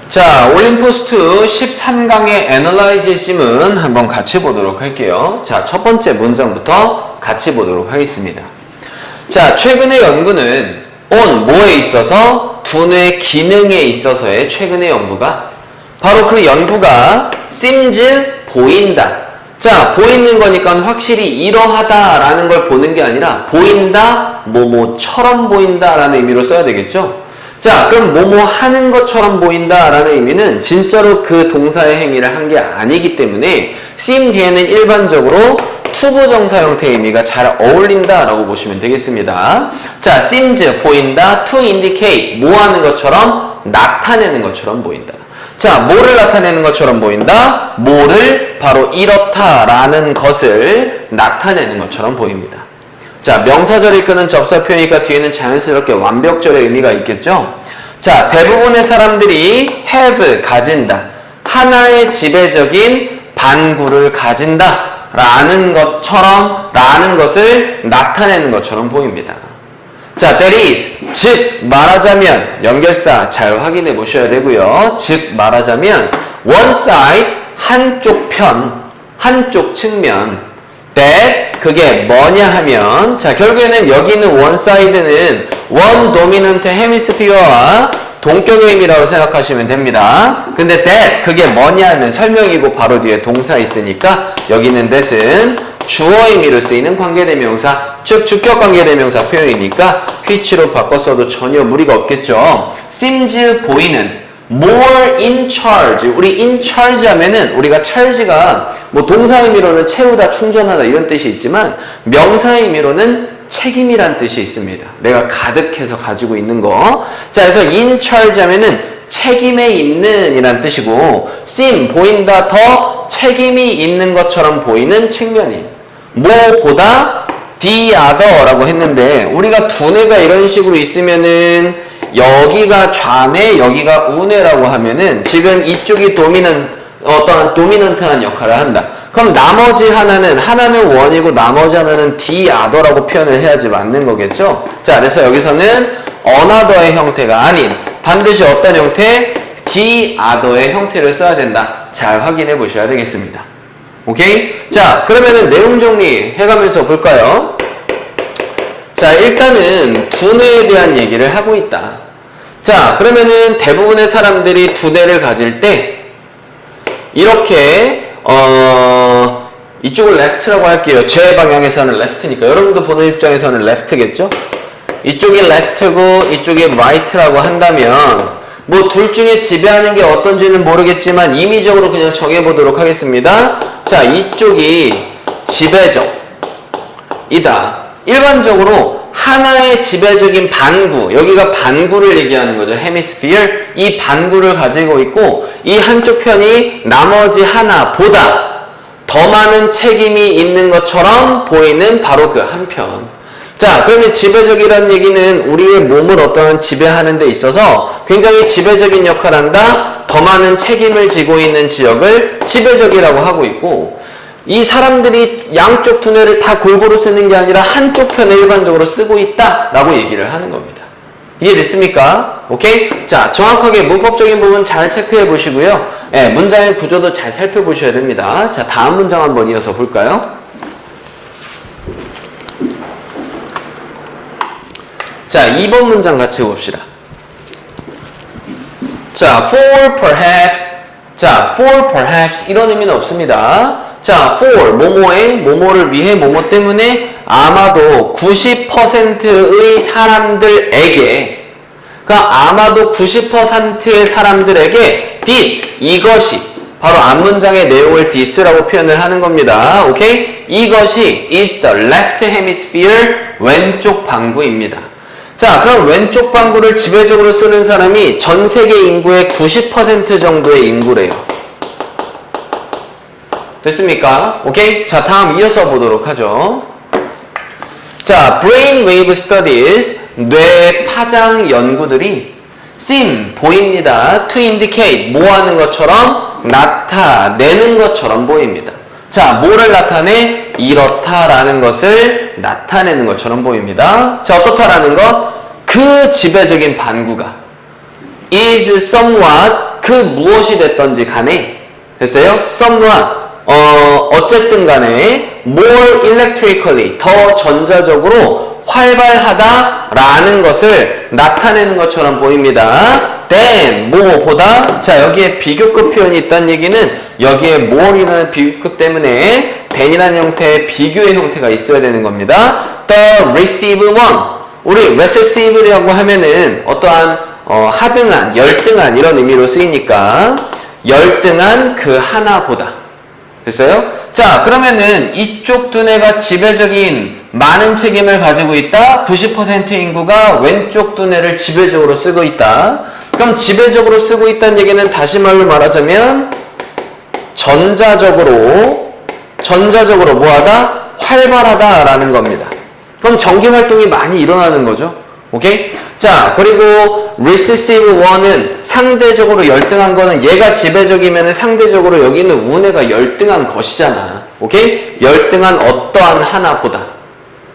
자, 올림포스트 13강의 애널라이즈심은 한번 같이 보도록 할게요. 자, 첫 번째 문장부터 같이 보도록 하겠습니다. 자, 최근의 연구는 뭐에 있어서? 두뇌 기능에 있어서의 최근의 연구가 바로 그 연구가 seems 보인다. 자, 보이는 거니까 확실히 이러하다라는 걸 보는 게 아니라 보인다, 뭐뭐처럼 보인다라는 의미로 써야 되겠죠? 자, 그럼 뭐뭐 하는 것처럼 보인다라는 의미는 진짜로 그 동사의 행위를 한 게 아니기 때문에 seem 뒤에는 일반적으로 투부정사 형태의 의미가 잘 어울린다라고 보시면 되겠습니다. 자, seems 보인다, to indicate 뭐 하는 것처럼 나타내는 것처럼 보인다. 자, 뭐를 나타내는 것처럼 보인다? 뭐를 바로 이렇다라는 것을 나타내는 것처럼 보입니다. 자, 명사절이 끄는 접사 표현이니까 뒤에는 자연스럽게 완벽절의 의미가 있겠죠? 자, 대부분의 사람들이 have, 가진다. 하나의 지배적인 반구를 가진다. 라는 것처럼, 라는 것을 나타내는 것처럼 보입니다. 자, that is, 즉 말하자면 연결사 잘 확인해 보셔야 되고요. 즉 말하자면 one side, 한쪽 편, 한쪽 측면 that, 그게 뭐냐 하면 자, 결국에는 여기 있는 one side는 one dominant hemisphere와 동격의 의미라고 생각하시면 됩니다. 근데 that, 그게 뭐냐 하면 설명이고 바로 뒤에 동사 있으니까 여기 있는 that은 주어 의미로 쓰이는 관계대명사, 즉 주격 관계대명사 표현이니까 which로 바꿔 써도 전혀 무리가 없겠죠. seems 보이는 more in charge. 우리 in charge 하면은 우리가 charge가 뭐 동사 의미로는 채우다, 충전하다 이런 뜻이 있지만 명사 의미로는 책임이란 뜻이 있습니다. 내가 가득해서 가지고 있는 거. 자, 그래서 in charge 하면은 책임에 있는 이란 뜻이고 seem 보인다, 더 책임이 있는 것처럼 보이는 측면이 뭐보다 the other라고 했는데 우리가 두뇌가 이런 식으로 있으면은 여기가 좌뇌, 여기가 우뇌라고 하면은 지금 이쪽이 어떠한 도미넌트한 역할을 한다. 그럼 나머지 하나는 원이고 나머지 하나는 the other라고 표현을 해야지 맞는 거겠죠? 자, 그래서 여기서는 another의 형태가 아닌 반드시 어떤 형태? the other의 형태를 써야 된다. 잘 확인해 보셔야 되겠습니다. 오케이? 자, 그러면은 내용 정리 해가면서 볼까요? 자, 일단은 두뇌에 대한 얘기를 하고 있다. 자, 그러면은 대부분의 사람들이 두뇌를 가질 때 이렇게 이쪽을 left라고 할게요. 제 방향에서는 left니까 여러분도 보는 입장에서는 left겠죠? 이쪽이 left고 이쪽이 right라고 한다면 뭐 둘 중에 지배하는 게 어떤지는 모르겠지만 임의적으로 그냥 정해보도록 하겠습니다. 자, 이쪽이 지배적이다. 일반적으로 하나의 지배적인 반구, 여기가 반구를 얘기하는 거죠. 헤미스피어. 이 반구를 가지고 있고 이 한쪽 편이 나머지 하나보다 더 많은 책임이 있는 것처럼 보이는 바로 그 한편. 자, 그러면 지배적이라는 얘기는 우리의 몸을 어떠한 지배하는 데 있어서 굉장히 지배적인 역할을 한다. 더 많은 책임을 지고 있는 지역을 지배적이라고 하고 있고 이 사람들이 양쪽 두뇌를 다 골고루 쓰는 게 아니라 한쪽 편을 일반적으로 쓰고 있다라고 얘기를 하는 겁니다. 이해됐습니까? 오케이? 자, 정확하게 문법적인 부분 잘 체크해 보시고요. 네, 문장의 구조도 잘 살펴보셔야 됩니다. 자, 다음 문장 한번 이어서 볼까요? 자, 2번 문장 같이 봅시다. 자, for perhaps. 자, for perhaps 이런 의미는 없습니다. 자, for 뭐뭐를 위해 뭐뭐 때문에 아마도 90%의 사람들에게 그러니까 아마도 90%의 사람들에게 this 이것이 바로 앞문장의 내용을 this라고 표현을 하는 겁니다. 오케이? 이것이 is the left hemisphere 왼쪽 방구입니다. 자, 그럼 왼쪽 방구를 지배적으로 쓰는 사람이 전 세계 인구의 90% 정도의 인구래요. 됐습니까? 오케이? 자, 다음 이어서 보도록 하죠. 자, brainwave studies, 뇌 파장 연구들이 seem, 보입니다. to indicate, 뭐 하는 것처럼? 나타내는 것처럼 보입니다. 자, 뭐를 나타내? 이렇다라는 것을 나타내는 것처럼 보입니다. 자, 어떻다라는 것? 그 지배적인 반구가 is somewhat 그 무엇이 됐던지 간에 됐어요? someone 어쨌든 간에 more electrically 더 전자적으로 활발하다라는 것을 나타내는 것처럼 보입니다. than 뭐보다 자 여기에 비교급 표현이 있다는 얘기는 여기에 more이라는 비교급 때문에 than이라는 형태의 비교의 형태가 있어야 되는 겁니다. the receive one 우리 receive라고 하면은 어떠한 하등한, 열등한 이런 의미로 쓰이니까 열등한 그 하나보다 됐어요? 자 그러면은 이쪽 두뇌가 지배적인 많은 책임을 가지고 있다. 90% 인구가 왼쪽 두뇌를 지배적으로 쓰고 있다. 그럼 지배적으로 쓰고 있다는 얘기는 다시 말로 말하자면 전자적으로 뭐하다? 활발하다라는 겁니다. 그럼 전기 활동이 많이 일어나는 거죠. 오케이? 자, 그리고 recessive one은 상대적으로 열등한 거는 얘가 지배적이면 상대적으로 여기는 우뇌가 열등한 것이잖아. 오케이? 열등한 어떠한 하나보다.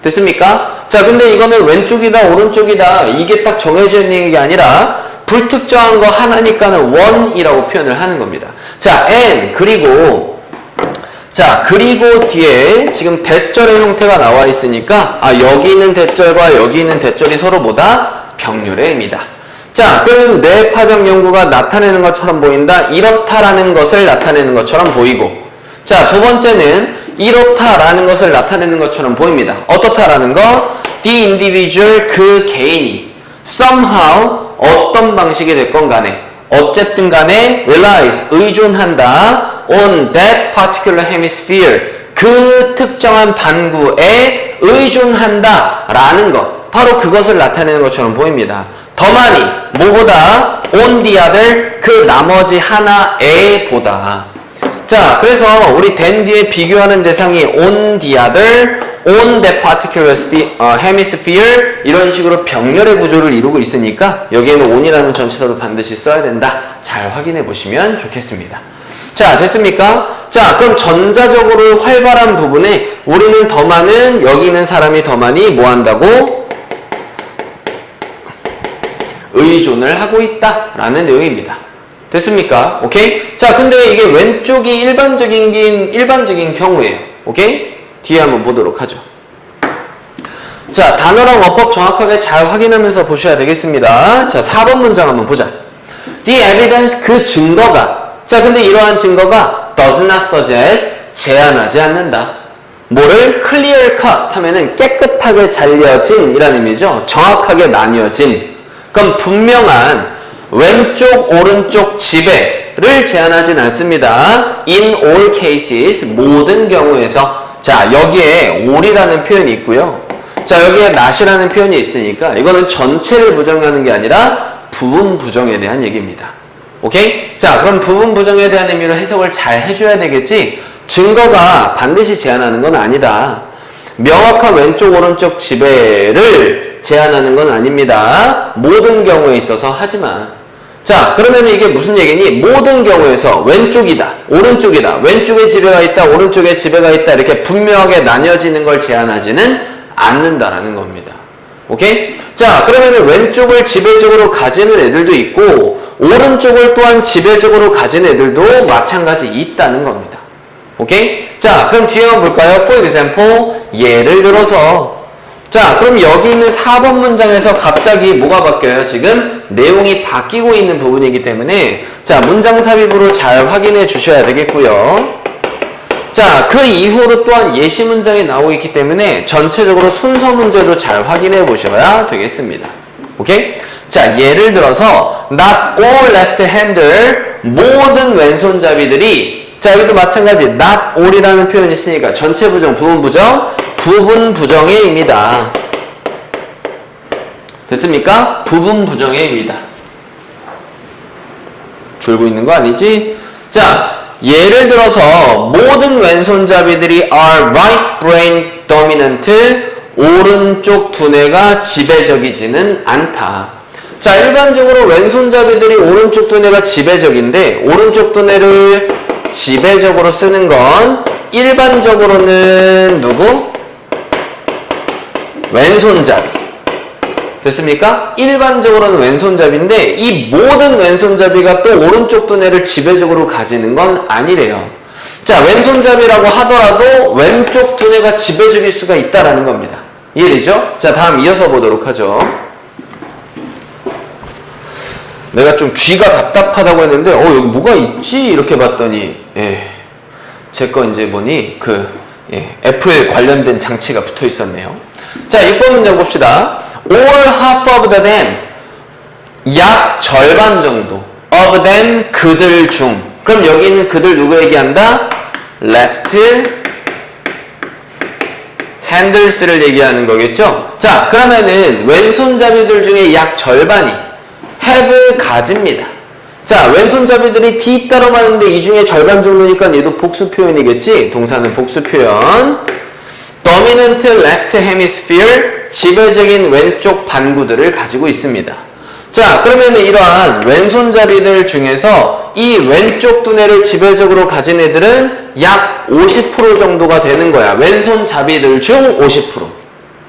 됐습니까? 자, 근데 이거는 왼쪽이다, 오른쪽이다 이게 딱 정해져 있는 게 아니라 불특정한 거 하나니까는 one이라고 표현을 하는 겁니다. 자, and 그리고 뒤에 지금 대절의 형태가 나와 있으니까 여기 있는 대절과 여기 있는 대절이 서로 뭐다? 병렬의입니다. 자, 그러면 뇌파적 연구가 나타내는 것처럼 보인다. 이렇다라는 것을 나타내는 것처럼 보이고 자, 두 번째는 이렇다라는 것을 나타내는 것처럼 보입니다. 어떻다라는 거? The individual 그 개인이 somehow 어떤 방식이 됐건 간에 어쨌든 간에 realize 의존한다 on that particular hemisphere 그 특정한 반구에 의존한다 라는 것 바로 그것을 나타내는 것처럼 보입니다. 더 많이 뭐보다 on the other 그 나머지 하나에 보다. 자 그래서 우리 than 뒤에 비교하는 대상이 on the other on that particular hemisphere 이런 식으로 병렬의 구조를 이루고 있으니까 여기에는 on이라는 전치사도 반드시 써야 된다. 잘 확인해 보시면 좋겠습니다. 자 됐습니까? 자 그럼 전자적으로 활발한 부분에 우리는 더 많은 여기 있는 사람이 더 많이 뭐 한다고? 의존을 하고 있다 라는 내용입니다. 됐습니까? 오케이? 자 근데 이게 왼쪽이 일반적인 경우예요. 오케이? 뒤에 한번 보도록 하죠. 자 단어랑 어법 정확하게 잘 확인하면서 보셔야 되겠습니다. 자 4번 문장 한번 보자. The evidence 그 증거가 자 근데 이러한 증거가 does not suggest 제한하지 않는다. 뭐를 clear cut 하면은 깨끗하게 잘려진 이라는 의미죠. 정확하게 나뉘어진. 그럼 분명한 왼쪽 오른쪽 지배를 제한하진 않습니다. In all cases 모든 경우에서 자 여기에 all이라는 표현이 있고요. 자 여기에 not이라는 표현이 있으니까 이거는 전체를 부정하는 게 아니라 부분 부정에 대한 얘기입니다. 오케이? 자 그럼 부분 부정에 대한 의미로 해석을 잘 해줘야 되겠지. 증거가 반드시 제한하는 건 아니다. 명확한 왼쪽 오른쪽 지배를 제한하는 건 아닙니다. 모든 경우에 있어서 하지만 자 그러면 이게 무슨 얘기니? 모든 경우에서 왼쪽이다 오른쪽이다 왼쪽에 지배가 있다 오른쪽에 지배가 있다 이렇게 분명하게 나뉘어지는 걸 제한하지는 않는다라는 겁니다. 오케이? 자 그러면 왼쪽을 지배적으로 가지는 애들도 있고 오른쪽을 또한 지배적으로 가진 애들도 마찬가지 있다는 겁니다. 오케이? 자 그럼 뒤에 한번 볼까요? For example 예를 들어서 자 그럼 여기 있는 4번 문장에서 갑자기 뭐가 바뀌어요? 지금 내용이 바뀌고 있는 부분이기 때문에 자 문장 삽입으로 잘 확인해 주셔야 되겠고요. 자 그 이후로 또한 예시 문장이 나오고 있기 때문에 전체적으로 순서 문제도 잘 확인해 보셔야 되겠습니다. 오케이? 자 예를 들어서 not all left-hander 모든 왼손잡이들이 자 여기도 마찬가지 not all이라는 표현이 있으니까 전체 부정 부분 부정의 입니다. 됐습니까? 부분 부정의 입니다. 졸고 있는 거 아니지? 자 예를 들어서 모든 왼손잡이들이 are right brain dominant 오른쪽 두뇌가 지배적이지는 않다. 자 일반적으로 왼손잡이들이 오른쪽 두뇌가 지배적인데 오른쪽 두뇌를 지배적으로 쓰는 건 일반적으로는 누구? 왼손잡이. 됐습니까? 일반적으로는 왼손잡이인데 이 모든 왼손잡이가 또 오른쪽 두뇌를 지배적으로 가지는 건 아니래요. 자, 왼손잡이라고 하더라도 왼쪽 두뇌가 지배적일 수가 있다라는 겁니다. 이해되죠? 자, 다음 이어서 보도록 하죠. 내가 좀 귀가 답답하다고 했는데 여기 뭐가 있지? 이렇게 봤더니 제 거 이제 보니 애플 관련된 장치가 붙어 있었네요. 자, 6번 문장 봅시다. All half of them, 약 절반 정도 of them, 그들 중. 그럼 여기 있는 그들 누구 얘기한다? left handers를 얘기하는 거겠죠? 자, 그러면은 왼손잡이들 중에 약 절반이 have 가집니다. 자, 왼손잡이들이 뒤따라만 하는데 이 중에 절반 정도니까 얘도 복수 표현이겠지? 동사는 복수 표현. dominant left hemisphere, 지배적인 왼쪽 반구들을 가지고 있습니다. 자, 그러면 이러한 왼손잡이들 중에서 이 왼쪽 두뇌를 지배적으로 가진 애들은 약 50% 정도가 되는 거야. 왼손잡이들 중 50%.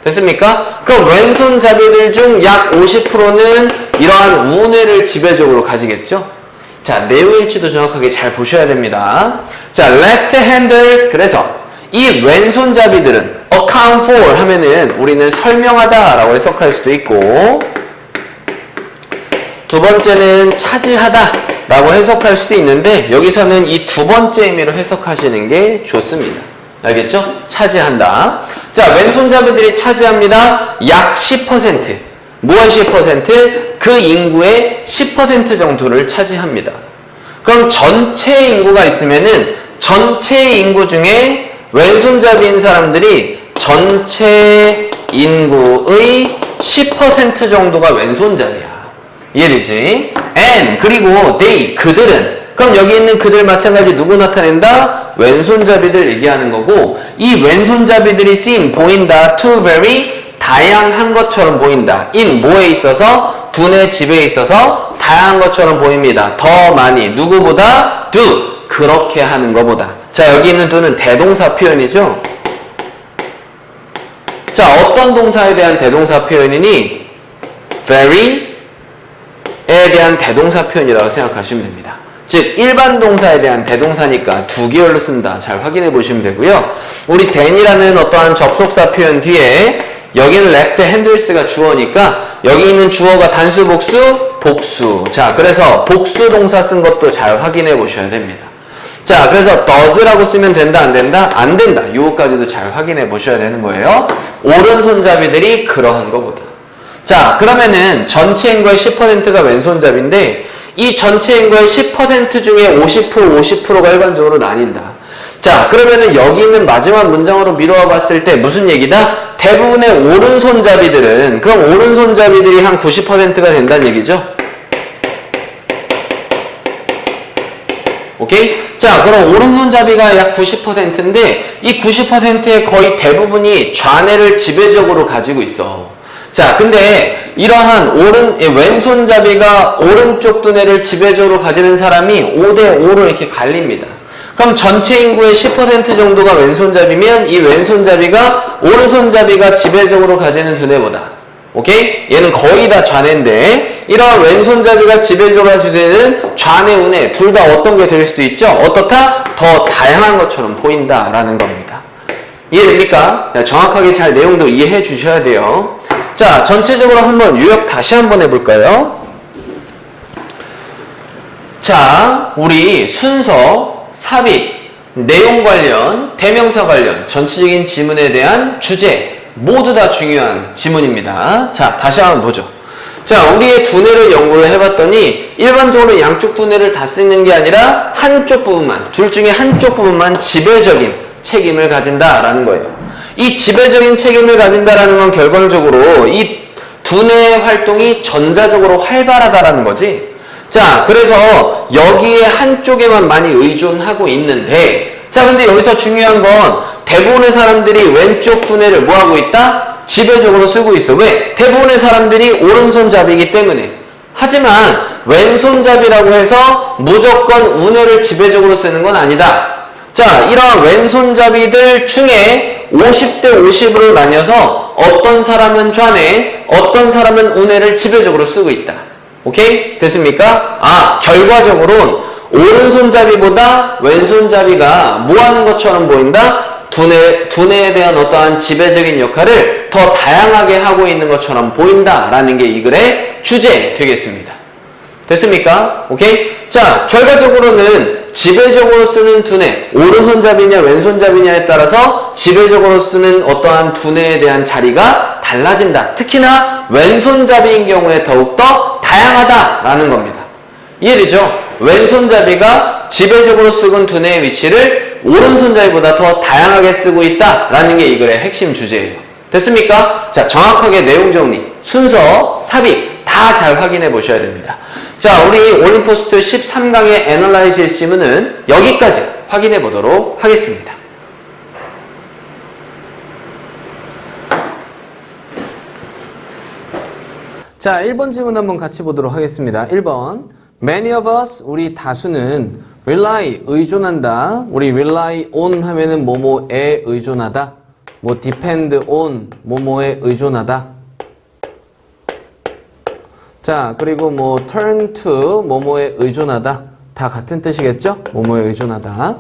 됐습니까? 그럼 왼손잡이들 중 약 50%는 이러한 우뇌를 지배적으로 가지겠죠? 자, 내용일치도 정확하게 잘 보셔야 됩니다. 자, left handers, 그래서 이 왼손잡이들은 account for 하면은 우리는 설명하다 라고 해석할 수도 있고, 두 번째는 차지하다 라고 해석할 수도 있는데 여기서는 이 두 번째 의미로 해석하시는 게 좋습니다. 알겠죠? 차지한다. 자, 왼손잡이들이 차지합니다. 약 10%. 뭐의 10%? 그 인구의 10% 정도를 차지합니다. 그럼 전체 인구가 있으면은 전체 인구 중에 왼손잡이인 사람들이 전체 인구의 10% 정도가 왼손잡이야. 이해되지? and, 그리고 they, 그들은. 그럼 여기 있는 그들 마찬가지 누구 나타낸다? 왼손잡이들 얘기하는 거고, 이 왼손잡이들이 seem, 보인다. to very, 다양한 것처럼 보인다. in, 뭐에 있어서? 두뇌 지배에 있어서 다양한 것처럼 보입니다. 더 많이. 누구보다? do, 그렇게 하는 것보다. 자, 여기 있는 do는 대동사 표현이죠? 자, 어떤 동사에 대한 대동사 표현이니? very 에 대한 대동사 표현이라고 생각하시면 됩니다. 즉, 일반 동사에 대한 대동사니까 두 계열로 쓴다. 잘 확인해 보시면 되고요. 우리 then이라는 어떠한 접속사 표현 뒤에 여기는 left handers가 주어니까 여기 있는 주어가 단수 복수? 복수. 자, 그래서 복수 동사 쓴 것도 잘 확인해 보셔야 됩니다. 자, 그래서 does라고 쓰면 된다, 안 된다? 안 된다. 요거까지도 잘 확인해 보셔야 되는 거예요. 오른손잡이들이 그러한 것보다. 자, 그러면은 전체 인구의 10%가 왼손잡이인데 이 전체 인구의 10% 중에 50%가 일반적으로 나뉜다. 자, 그러면은 여기 있는 마지막 문장으로 미뤄와 봤을 때 무슨 얘기다? 대부분의 오른손잡이들은, 그럼 오른손잡이들이 한 90%가 된다는 얘기죠? 오케이? 자, 그럼 오른손잡이가 약 90%인데 이 90%의 거의 대부분이 좌뇌를 지배적으로 가지고 있어. 자, 근데 이러한 왼손잡이가 오른쪽 두뇌를 지배적으로 가지는 사람이 5대5로 이렇게 갈립니다. 그럼 전체 인구의 10% 정도가 왼손잡이면 이 왼손잡이가 오른손잡이가 지배적으로 가지는 두뇌보다, 오케이? 얘는 거의 다 좌뇌인데 이러한 왼손잡이가 지배적으로 가지는 좌뇌, 우뇌 둘 다 어떤 게 될 수도 있죠? 어떻다? 더 다양한 것처럼 보인다라는 겁니다. 이해됩니까? 정확하게 잘 내용도 이해해 주셔야 돼요. 자, 전체적으로 한번 요약 다시 한번 해볼까요? 자, 우리 순서, 삽입, 내용 관련, 대명사 관련, 전체적인 지문에 대한 주제 모두 다 중요한 지문입니다. 자, 다시 한번 보죠. 자, 우리의 두뇌를 연구를 해봤더니 일반적으로 양쪽 두뇌를 다 쓰는 게 아니라 한쪽 부분만, 둘 중에 한쪽 부분만 지배적인 책임을 가진다라는 거예요. 이 지배적인 책임을 가진다라는 건 결과적으로 이 두뇌의 활동이 전자적으로 활발하다라는 거지. 자, 그래서 여기에 한쪽에만 많이 의존하고 있는데, 자, 근데 여기서 중요한 건 대부분의 사람들이 왼쪽 두뇌를 뭐하고 있다? 지배적으로 쓰고 있어. 왜? 대부분의 사람들이 오른손잡이기 때문에. 하지만 왼손잡이라고 해서 무조건 우뇌를 지배적으로 쓰는 건 아니다. 자, 이러한 왼손잡이들 중에 50대 50으로 나뉘어서 어떤 사람은 좌뇌, 어떤 사람은 운해를 지배적으로 쓰고 있다. 오케이? 됐습니까? 결과적으로 오른손잡이보다 왼손잡이가 뭐 하는 것처럼 보인다? 두뇌에 대한 어떠한 지배적인 역할을 더 다양하게 하고 있는 것처럼 보인다라는 게 이 글의 주제 되겠습니다. 됐습니까? 오케이? 자, 결과적으로는 지배적으로 쓰는 두뇌, 오른손잡이냐 왼손잡이냐에 따라서 지배적으로 쓰는 어떠한 두뇌에 대한 자리가 달라진다. 특히나 왼손잡이인 경우에 더욱더 다양하다라는 겁니다. 이해되죠? 왼손잡이가 지배적으로 쓰는 두뇌의 위치를 오른손잡이보다 더 다양하게 쓰고 있다라는 게 이 글의 핵심 주제예요. 됐습니까? 자, 정확하게 내용 정리, 순서, 삽입 다 잘 확인해 보셔야 됩니다. 자, 우리 올림포스트 13강의 애널라이즈 지문은 여기까지 확인해 보도록 하겠습니다. 자, 1번 질문 한번 같이 보도록 하겠습니다. 1번. Many of us, 우리 다수는 rely, 의존한다. 우리 rely on 하면은 뭐뭐에 의존하다. 뭐 depend on, 뭐뭐에 의존하다. 자, 그리고 뭐 turn to, 뭐뭐에 의존하다. 다 같은 뜻이겠죠? 뭐뭐에 의존하다.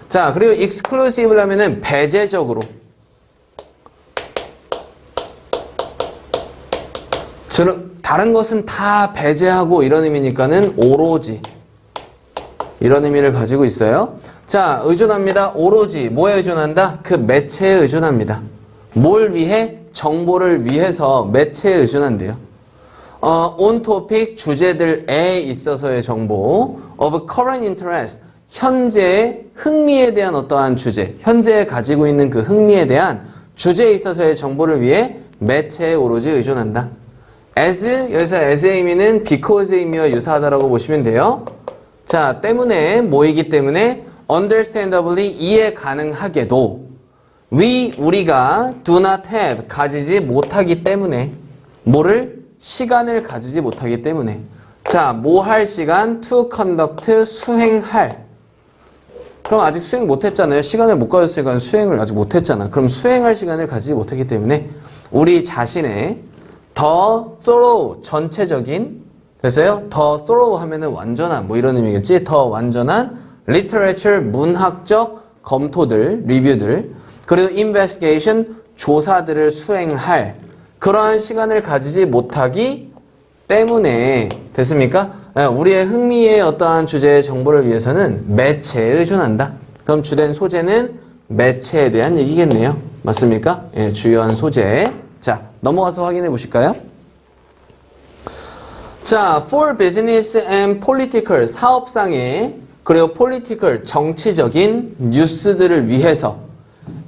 자, 그리고 exclusive 하면은 배제적으로. 다른 것은 다 배제하고 이런 의미니까는 오로지. 이런 의미를 가지고 있어요. 자, 의존합니다. 오로지. 뭐에 의존한다? 그 매체에 의존합니다. 뭘 위해? 정보를 위해서 매체에 의존한대요. on topic, 주제들에 있어서의 정보. of current interest, 현재의 흥미에 대한 어떠한 주제. 현재에 가지고 있는 그 흥미에 대한 주제에 있어서의 정보를 위해 매체에 오로지 의존한다. as, 여기서 as의 의미는 because의 의미와 유사하다라고 보시면 돼요. 자, 때문에, 뭐이기 때문에 understandably, 이해 가능하게도 우리가 do not have, 가지지 못하기 때문에 뭐를? 시간을 가지지 못하기 때문에 자, 뭐 할 시간? to conduct, 수행할. 그럼 아직 수행 못했잖아요. 시간을 못 가졌으니까 수행을 아직 못했잖아. 그럼 수행할 시간을 가지지 못하기 때문에 우리 자신의 더 thorough, 전체적인, 됐어요? 더 thorough 하면은 완전한, 뭐 이런 의미겠지? 더 완전한 literature, 문학적 검토들, 리뷰들, 그리고 investigation, 조사들을 수행할 그러한 시간을 가지지 못하기 때문에, 됐습니까? 우리의 흥미의 어떠한 주제의 정보를 위해서는 매체에 의존한다. 그럼 주된 소재는 매체에 대한 얘기겠네요. 맞습니까? 예, 주요한 소재. 자, 넘어가서 확인해 보실까요? 자, for business and political, 사업상의, 그리고 political, 정치적인 뉴스들을 위해서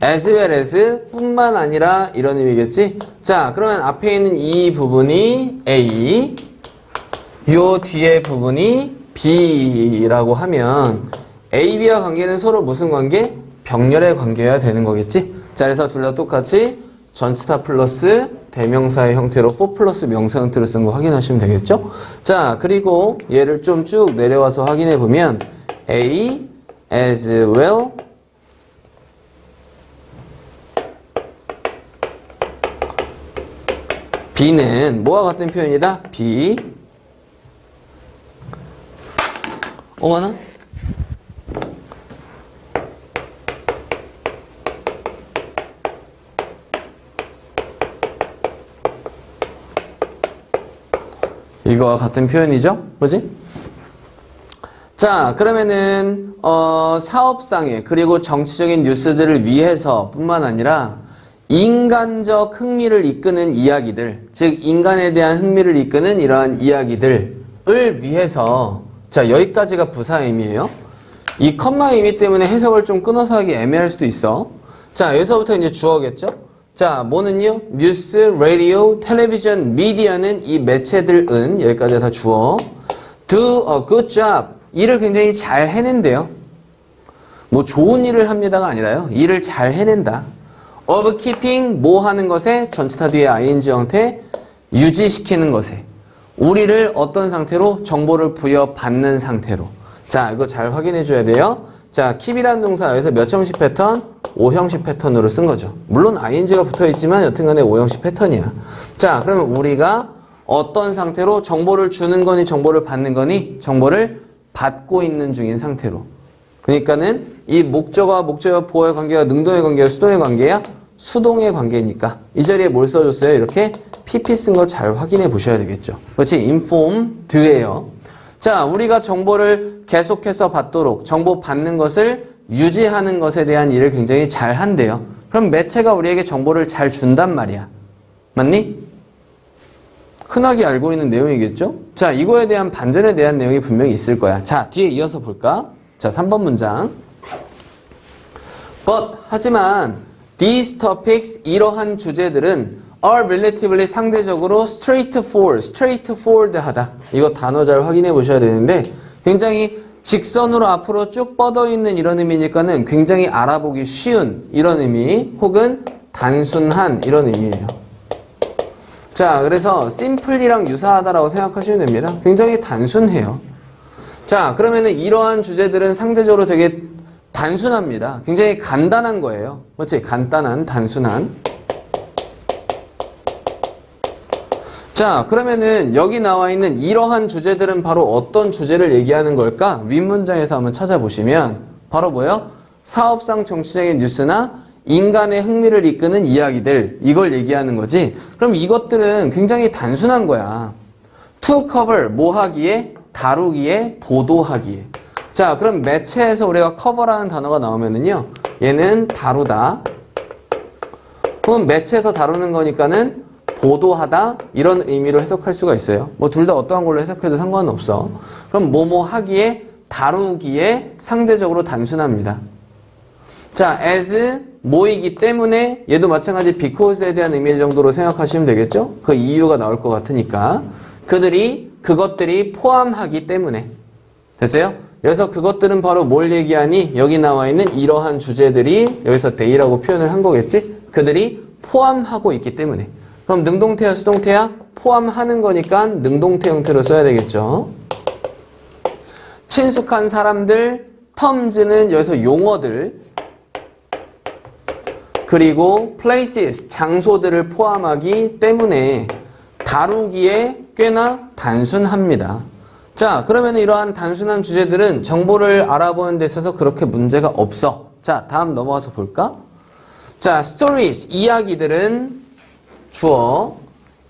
as well as, 뿐만 아니라 이런 의미겠지? 자, 그러면 앞에 있는 이 부분이 A, 요 뒤에 부분이 B라고 하면 A, B와 관계는 서로 무슨 관계? 병렬의 관계여야 되는 거겠지? 자, 그래서 둘 다 똑같이 전치사 플러스 대명사의 형태로 for 플러스 명사 형태로 쓴 거 확인하시면 되겠죠? 자, 그리고 얘를 좀 쭉 내려와서 확인해 보면 A as well B는 뭐와 같은 표현이다? B 어머나? 이거와 같은 표현이죠? 그지? 자, 그러면은 사업상의 그리고 정치적인 뉴스들을 위해서 뿐만 아니라 인간적 흥미를 이끄는 이야기들, 즉 인간에 대한 흥미를 이끄는 이러한 이야기들을 위해서, 자, 여기까지가 부사 의미예요. 이 컴마 의미 때문에 해석을 좀 끊어서 하기 애매할 수도 있어. 자, 여기서부터 이제 주어겠죠? 자, 뭐는요? 뉴스, 라디오, 텔레비전, 미디어는 이 매체들은 여기까지 다 주어. Do a good job. 일을 굉장히 잘 해낸대요. 뭐 좋은 일을 합니다가 아니라요. 일을 잘 해낸다. of keeping, 뭐 하는 것에, 전치사 뒤에 ing 형태, 유지시키는 것에. 우리를 어떤 상태로? 정보를 부여받는 상태로. 자, 이거 잘 확인해 줘야 돼요. 자, keep이라는 동사, 여기서 몇 형식 패턴? O형식 패턴으로 쓴 거죠. 물론 ing가 붙어있지만 여튼간에 O형식 패턴이야. 자, 그러면 우리가 어떤 상태로 정보를 주는 거니 정보를 받는 거니 정보를 받고 있는 중인 상태로. 그러니까는 이 목적어와 목적어 보어의 관계가 능동의 관계야 수동의 관계야? 수동의 관계니까 이 자리에 뭘 써줬어요? 이렇게 PP 쓴 거 잘 확인해 보셔야 되겠죠. 그렇지? informed예요. 자, 우리가 정보를 계속해서 받도록 정보 받는 것을 유지하는 것에 대한 일을 굉장히 잘 한대요. 그럼 매체가 우리에게 정보를 잘 준단 말이야. 맞니? 흔하게 알고 있는 내용이겠죠? 자, 이거에 대한 반전에 대한 내용이 분명히 있을 거야. 자, 뒤에 이어서 볼까? 자, 3번 문장. But, 하지만 these topics, 이러한 주제들은 are relatively 상대적으로 straightforward 하다. 이거 단어 잘 확인해 보셔야 되는데 굉장히 직선으로 앞으로 쭉 뻗어 있는 이런 의미니까는 굉장히 알아보기 쉬운 이런 의미 혹은 단순한 이런 의미예요. 자, 그래서 simply랑 유사하다라고 생각하시면 됩니다. 굉장히 단순해요. 자, 그러면은 이러한 주제들은 상대적으로 되게 단순합니다. 굉장히 간단한 거예요. 그렇지? 간단한, 단순한. 자, 그러면은 여기 나와 있는 이러한 주제들은 바로 어떤 주제를 얘기하는 걸까? 윗문장에서 한번 찾아보시면 바로 뭐예요? 사업상 정치적인 뉴스나 인간의 흥미를 이끄는 이야기들, 이걸 얘기하는 거지. 그럼 이것들은 굉장히 단순한 거야. to cover, 뭐 하기에? 다루기에, 보도하기에. 자, 그럼 매체에서 우리가 cover라는 단어가 나오면은요, 얘는 다루다. 그럼 매체에서 다루는 거니까는 보도하다, 이런 의미로 해석할 수가 있어요. 뭐 둘 다 어떠한 걸로 해석해도 상관은 없어. 그럼 뭐뭐 하기에, 다루기에 상대적으로 단순합니다. 자, as 뭐이기 때문에 얘도 마찬가지 because에 대한 의미 정도로 생각하시면 되겠죠? 그 이유가 나올 것 같으니까. 그것들이 포함하기 때문에. 됐어요? 그래서 그것들은 바로 뭘 얘기하니? 여기 나와 있는 이러한 주제들이 여기서 they라고 표현을 한 거겠지? 그들이 포함하고 있기 때문에. 그럼 능동태야 수동태야? 포함하는 거니까 능동태 형태로 써야 되겠죠? 친숙한 사람들, terms는 여기서 용어들, 그리고 places, 장소들을 포함하기 때문에 다루기에 꽤나 단순합니다. 자, 그러면 이러한 단순한 주제들은 정보를 알아보는 데 있어서 그렇게 문제가 없어. 자, 다음 넘어가서 볼까? 자, stories, 이야기들은 주어,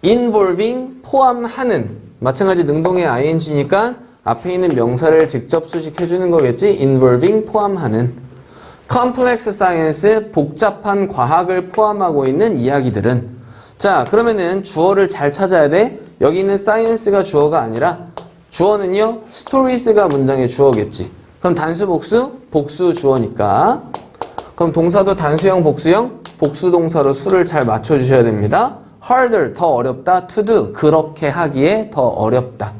involving, 포함하는, 마찬가지 능동의 ing니까 앞에 있는 명사를 직접 수식해주는 거겠지? involving, 포함하는. complex science, 복잡한 과학을 포함하고 있는 이야기들은. 자, 그러면은 주어를 잘 찾아야 돼. 여기 있는 science가 주어가 아니라 주어는요, stories가 문장의 주어겠지. 그럼 단수 복수? 복수 주어니까. 그럼 동사도 단수형 복수형? 복수 동사로 수를 잘 맞춰주셔야 됩니다. harder, 더 어렵다. to do, 그렇게 하기에 더 어렵다.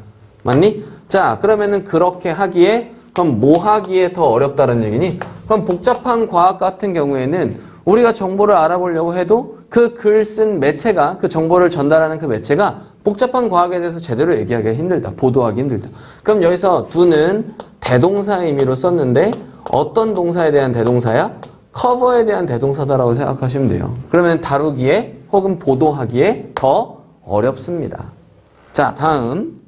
맞니? 자, 그러면은 그렇게 하기에, 그럼 뭐 하기에 더 어렵다는 얘기니? 그럼 복잡한 과학 같은 경우에는 우리가 정보를 알아보려고 해도 그 글 쓴 매체가, 그 정보를 전달하는 그 매체가 복잡한 과학에 대해서 제대로 얘기하기가 힘들다. 보도하기 힘들다. 그럼 여기서 do는 대동사의 의미로 썼는데 어떤 동사에 대한 대동사야? cover에 대한 대동사다라고 생각하시면 돼요. 그러면 다루기에 혹은 보도하기에 더 어렵습니다. 자, 다음.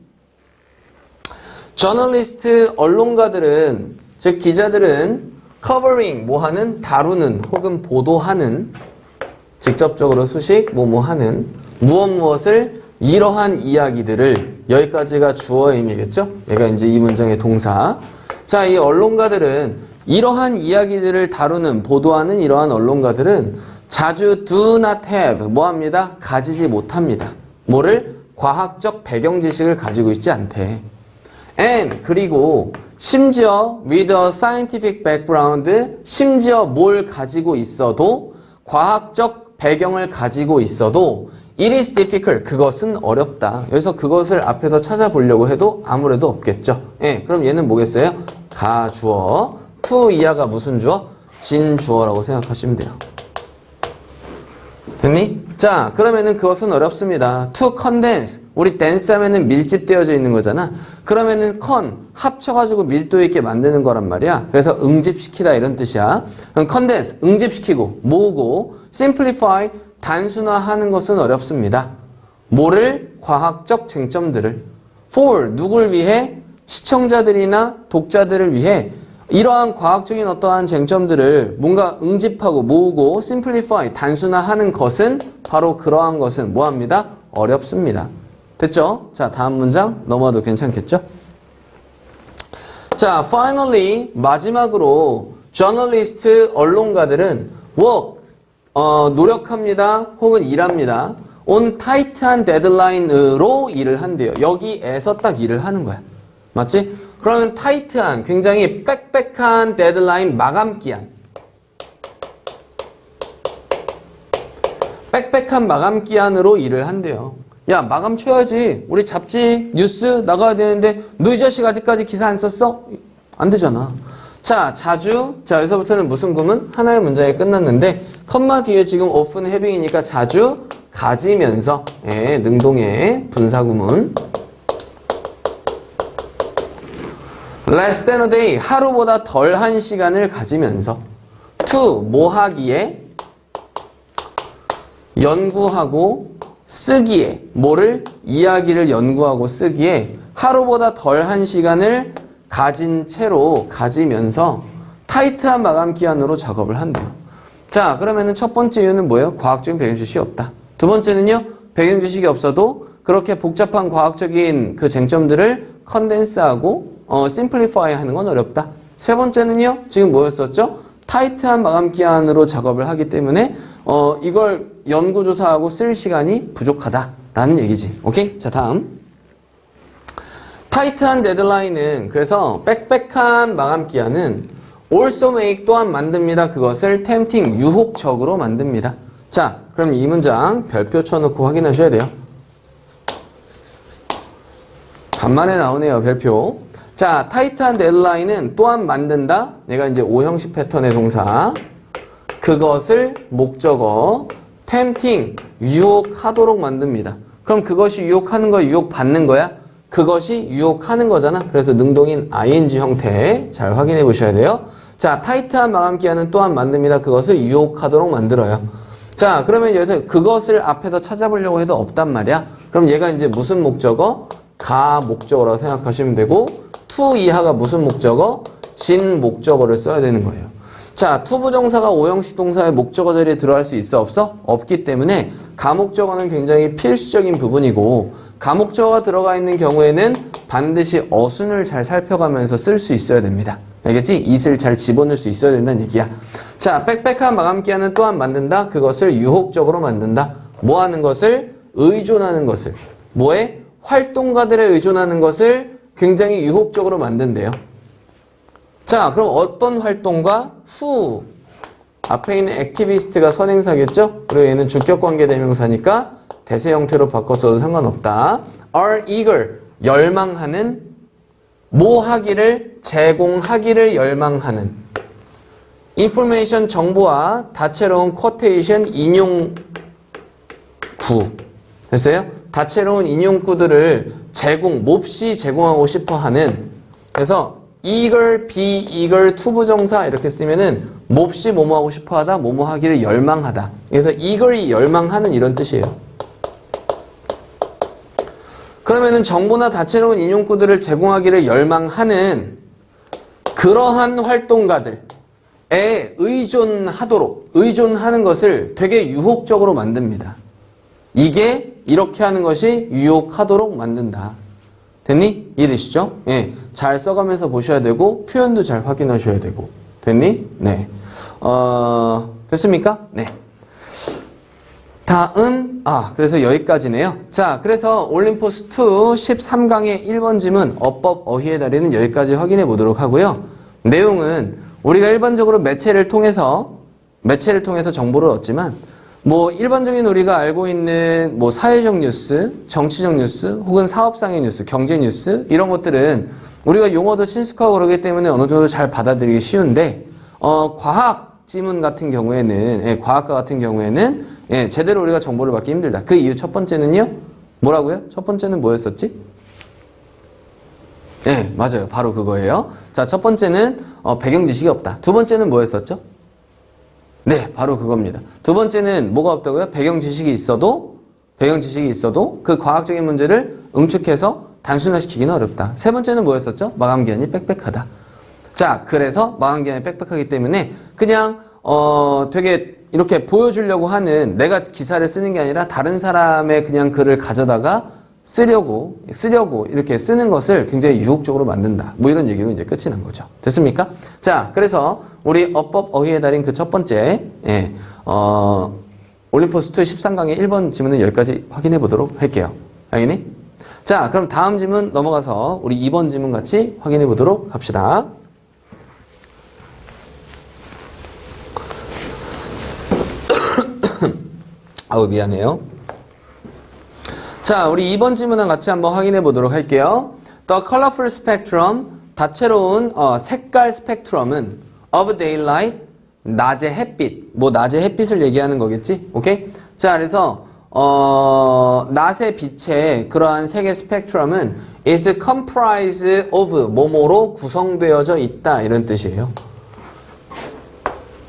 저널리스트, 언론가들은, 즉 기자들은 covering, 뭐하는? 다루는 혹은 보도하는, 직접적으로 수식, 뭐뭐하는, 무엇을 이러한 이야기들을, 여기까지가 주어의 의미겠죠? 얘가 이제 이 문장의 동사. 자, 이 언론가들은 이러한 이야기들을 다루는, 보도하는 이러한 언론가들은 자주 do not have, 뭐합니다? 가지지 못합니다. 뭐를? 과학적 배경 지식을 가지고 있지 않대. and, 그리고 심지어 with a scientific background, 심지어 뭘 가지고 있어도, 과학적 배경을 가지고 있어도 it is difficult, 그것은 어렵다. 여기서 그것을 앞에서 찾아보려고 해도 아무래도 없겠죠. 예, 그럼 얘는 뭐겠어요? 가주어, to 이하가 무슨 주어? 진주어라고 생각하시면 돼요. 됐니? 자, 그러면은 그것은 어렵습니다. to condense. 우리 dense 하면은 밀집되어져 있는 거잖아. 그러면은 합쳐가지고 밀도 있게 만드는 거란 말이야. 그래서 응집시키다 이런 뜻이야. 그럼 condense, 응집시키고, 모으고, simplify, 단순화하는 것은 어렵습니다. 뭐를? 과학적 쟁점들을. for, 누굴 위해? 시청자들이나 독자들을 위해 이러한 과학적인 어떠한 쟁점들을 뭔가 응집하고 모으고 simplify, 단순화하는 것은 바로 그러한 것은 뭐합니다? 어렵습니다. 됐죠? 자, 다음 문장 넘어와도 괜찮겠죠? 자, finally 마지막으로 journalist, 언론가들은 work, 노력합니다. 혹은 일합니다. on tight한 데드라인으로 일을 한대요. 여기에서 딱 일을 하는 거야. 맞지? 그러면 타이트한, 굉장히 빽빽한 데드라인 마감기한. 빽빽한 마감기한으로 일을 한대요. 야, 마감 쳐야지. 우리 잡지, 뉴스 나가야 되는데 너 이 자식 아직까지 기사 안 썼어? 안 되잖아. 자, 자주. 자, 여기서부터는 무슨 구문? 하나의 문장이 끝났는데 컴마 뒤에 지금 often having이니까 자주 가지면서 능동의 분사구문. less than a day, 하루보다 덜한 시간을 가지면서 to, 뭐 하기에 연구하고 쓰기에 뭐를? 이야기를 연구하고 쓰기에 하루보다 덜한 시간을 가진 채로 가지면서 타이트한 마감 기한으로 작업을 한대요. 자, 그러면은 첫 번째 이유는 뭐예요? 과학적인 배경 지식이 없다. 두 번째는요, 배경 지식이 없어도 그렇게 복잡한 과학적인 그 쟁점들을 컨덴스하고 심플리파이 하는 건 어렵다. 세 번째는요, 지금 뭐였었죠? 타이트한 마감 기한으로 작업을 하기 때문에 이걸 연구조사하고 쓸 시간이 부족하다라는 얘기지. 오케이? 자, 다음. 타이트한 데드라인은, 그래서 빽빽한 마감 기한은 also make, 또한 만듭니다. 그것을 tempting, 유혹적으로 만듭니다. 자, 그럼 이 문장 별표 쳐놓고 확인하셔야 돼요. 간만에 나오네요, 별표. 자, 타이트한 데드라인은 또한 만든다. 얘가 이제 5형식 패턴의 동사. 그것을 목적어, tempting, 유혹하도록 만듭니다. 그럼 그것이 유혹하는 거야, 유혹받는 거야? 그것이 유혹하는 거잖아. 그래서 능동인 ing 형태 잘 확인해 보셔야 돼요. 자, 타이트한 마감 기한은 또한 만듭니다. 그것을 유혹하도록 만들어요. 자, 그러면 여기서 그것을 앞에서 찾아보려고 해도 없단 말이야. 그럼 얘가 이제 무슨 목적어? 가 목적어라고 생각하시면 되고, to 이하가 무슨 목적어? 진 목적어를 써야 되는 거예요. 자, to 부정사가 5형식 동사의 목적어 자리에 들어갈 수 있어 없어? 없기 때문에 가목적어는 굉장히 필수적인 부분이고, 가목적어가 들어가 있는 경우에는 반드시 어순을 잘 살펴가면서 쓸 수 있어야 됩니다. 알겠지? it을 잘 집어넣을 수 있어야 된다는 얘기야. 자, 빽빽한 마감 기한은 또한 만든다. 그것을 유혹적으로 만든다. 뭐 하는 것을? 의존하는 것을. 뭐에? 활동가들에 의존하는 것을 굉장히 유혹적으로 만든대요. 자, 그럼 어떤 활동가? who. 앞에 있는 액티비스트가 선행사겠죠? 그리고 얘는 주격관계 대명사니까 대세 형태로 바꿔서도 상관없다. are eager. 열망하는. 뭐 하기를? 제공하기를 열망하는. information, 정보와 다채로운 quotation, 인용구. 됐어요? 다채로운 인용구들을 몹시 제공하고 싶어 하는. 그래서 eager, be eager, to 부정사 이렇게 쓰면은 몹시 뭐뭐 하고 싶어 하다, 뭐뭐 하기를 열망하다. 그래서 eager이 열망하는 이런 뜻이에요. 그러면은 정보나 다채로운 인용구들을 제공하기를 열망하는 그러한 활동가들에 의존하는 것을 되게 유혹적으로 만듭니다. 이게 이렇게 하는 것이 유혹하도록 만든다. 됐니? 이해되시죠? 예. 잘 써가면서 보셔야 되고, 표현도 잘 확인하셔야 되고. 됐니? 네. 됐습니까? 네. 다음, 그래서 여기까지네요. 자, 그래서 올림포스 2 13강의 1번 지문, 어법, 어휘의 다리는 여기까지 확인해 보도록 하고요. 내용은 우리가 일반적으로 매체를 통해서 정보를 얻지만, 뭐 일반적인 우리가 알고 있는 뭐 사회적 뉴스, 정치적 뉴스, 혹은 사업상의 뉴스, 경제 뉴스 이런 것들은 우리가 용어도 친숙하고 그러기 때문에 어느 정도 잘 받아들이기 쉬운데 과학 지문 같은 경우에는 과학과 같은 경우에는 예, 제대로 우리가 정보를 받기 힘들다. 그 이유 첫 번째는요? 뭐라고요? 첫 번째는 뭐였었지? 네, 맞아요. 바로 그거예요. 자, 첫 번째는 배경 지식이 없다. 두 번째는 뭐였었죠? 네, 바로 그겁니다. 두 번째는 뭐가 없다고요? 배경 지식이 있어도 그 과학적인 문제를 응축해서 단순화시키기는 어렵다. 세 번째는 뭐였었죠? 마감 기한이 빽빽하다. 자, 그래서 마감 기한이 빽빽하기 때문에 그냥 되게 이렇게 보여주려고 하는, 내가 기사를 쓰는 게 아니라 다른 사람의 그냥 글을 가져다가 쓰려고 이렇게 쓰는 것을 굉장히 유혹적으로 만든다. 뭐 이런 얘기로 이제 끝이 난 거죠. 됐습니까? 자, 그래서 우리 어법 어휘에 달인 그 첫 번째, 올림포스 2 13강의 1번 지문은 여기까지 확인해 보도록 할게요. 알겠니? 자, 그럼 다음 지문 넘어가서 우리 2번 지문 같이 확인해 보도록 합시다. 아우, 미안해요. 자, 우리 2번 지문은 같이 한번 확인해 보도록 할게요. The colorful spectrum, 다채로운 색깔 스펙트럼은 of daylight, 낮의 햇빛, 뭐 낮의 햇빛을 얘기하는 거겠지? 오케이? 자, 그래서 낮의 빛의 그러한 색의 스펙트럼은 is comprised of 뭐뭐로 구성되어져 있다, 이런 뜻이에요.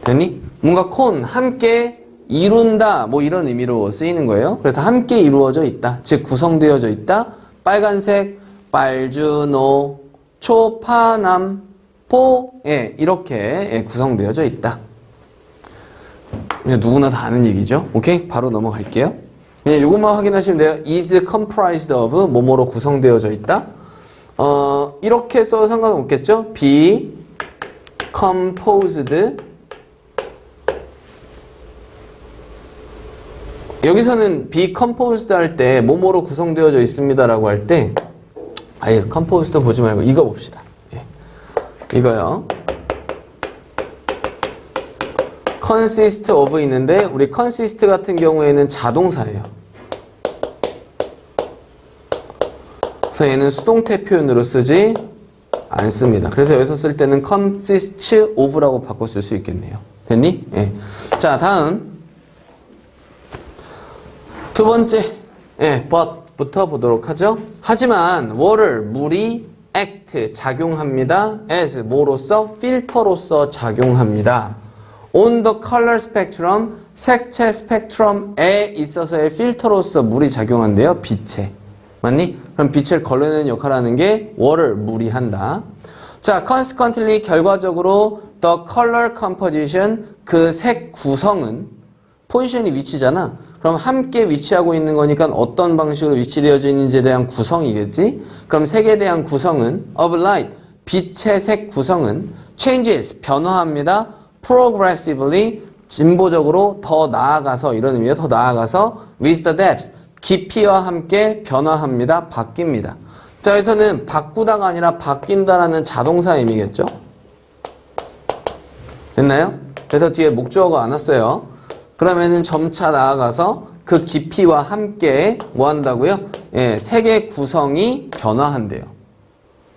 됐니? 뭔가 함께 이룬다, 뭐 이런 의미로 쓰이는 거예요. 그래서 함께 이루어져 있다, 즉 구성되어져 있다. 빨간색, 빨주노, 초파남, 포, 이렇게 구성되어져 있다. 그냥 누구나 다 아는 얘기죠. 오케이? 바로 넘어갈게요. 그냥 이것만 확인하시면 돼요. is comprised of 뭐뭐로 구성되어져 있다. 이렇게 써도 상관없겠죠? be composed, 여기서는 be composed 할 때 뭐뭐로 구성되어져 있습니다라고 할 때 아예 composed 보지 말고 이거 봅시다. 이거요. consist of 있는데 우리 consist 같은 경우에는 자동사예요. 그래서 얘는 수동태 표현으로 쓰지 않습니다. 그래서 여기서 쓸 때는 consist of라고 바꿔 쓸 수 있겠네요. 됐니? 예. 자, 다음 두 번째, but부터 보도록 하죠. 하지만 물이 act, 작용합니다. as, 뭐로서? 필터로서 작용합니다. on the color spectrum, 색채 스펙트럼에 있어서의 필터로서 물이 작용한대요. 빛에. 맞니? 그럼 빛을 걸러내는 역할을 하는 게 물이 한다. 자, consequently, 결과적으로 the color composition, 그 색 구성은, 포지션이 위치잖아. 그럼 함께 위치하고 있는 거니까 어떤 방식으로 위치되어져 있는지에 대한 구성이겠지? 그럼 색에 대한 구성은 of light, 빛의 색 구성은 changes, 변화합니다. progressively, 진보적으로 더 나아가서, 이런 의미예요. 더 나아가서 with the depth, 깊이와 함께 변화합니다. 바뀝니다. 자, 여기서는 바꾸다가 아니라 바뀐다라는 자동사 의미겠죠? 됐나요? 그래서 뒤에 목주어가 안 왔어요. 그러면은 점차 나아가서 그 깊이와 함께 뭐 한다고요? 색의 구성이 변화한대요.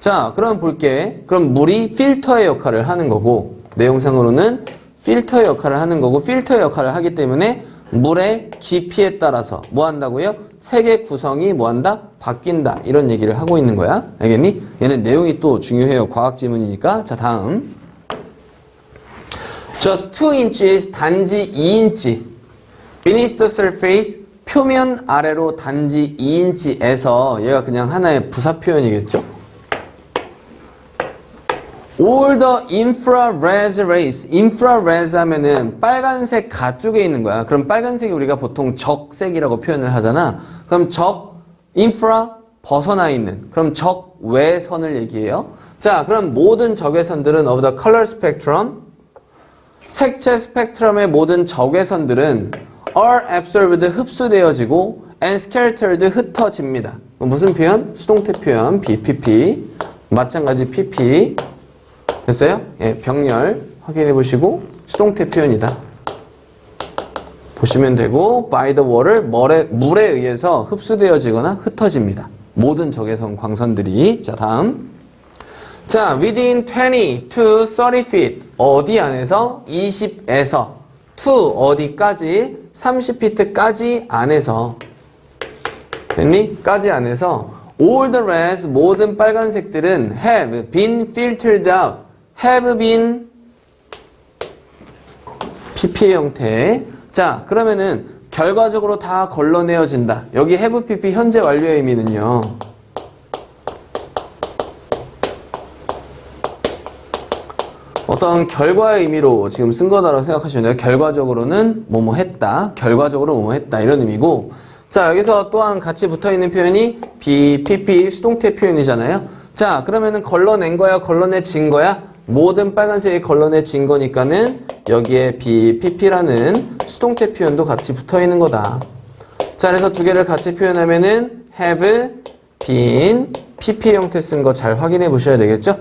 자, 그럼 볼게. 그럼 물이 필터의 역할을 하는 거고, 내용상으로는 필터의 역할을 하는 거고, 필터의 역할을 하기 때문에 물의 깊이에 따라서 뭐 한다고요? 색의 구성이 뭐 한다? 바뀐다. 이런 얘기를 하고 있는 거야. 알겠니? 얘는 내용이 또 중요해요. 과학 지문이니까. 자, 다음. Just 2 inches, 단지 2인치. Beneath the surface, 표면 아래로 단지 2인치에서, 얘가 그냥 하나의 부사 표현이겠죠? All the infrared rays, infrared 하면은 빨간색 가쪽에 있는 거야. 그럼 빨간색이 우리가 보통 적색이라고 표현을 하잖아. 그럼 infra, 벗어나 있는. 그럼 적외선을 얘기해요. 자, 그럼 모든 적외선들은 of the color spectrum, 색채 스펙트럼의 모든 적외선들은 are absorbed, 흡수되어지고 and scattered, 흩어집니다. 무슨 표현? 수동태 표현, BPP. 마찬가지 PP. 됐어요? 병렬 확인해 보시고 수동태 표현이다. 보시면 되고 by the water, 물에 의해서 흡수되어지거나 흩어집니다. 모든 적외선 광선들이. 자, 다음. 자, within 20 to 30 feet. 어디 안에서? 20에서 to 어디까지? 30피트까지 안에서. 됐니? 까지 안에서 all the rest 모든 빨간색들은 have been filtered out. have been PP의 형태. 자, 그러면은 결과적으로 다 걸러내어진다. 여기 have PP 현재 완료의 의미는요. 어떤 결과의 의미로 지금 쓴 거다라고 생각하시면 돼요. 결과적으로는 뭐뭐 했다. 결과적으로 뭐뭐 했다. 이런 의미고. 자, 여기서 또한 같이 붙어있는 표현이 PP 수동태 표현이잖아요. 자, 그러면은 걸러낸 거야? 걸러내진 거야? 모든 빨간색이 걸러내진 거니까는 여기에 PP라는 수동태 표현도 같이 붙어있는 거다. 자, 그래서 두 개를 같이 표현하면은 have been PP 형태 쓴 거 잘 확인해 보셔야 되겠죠?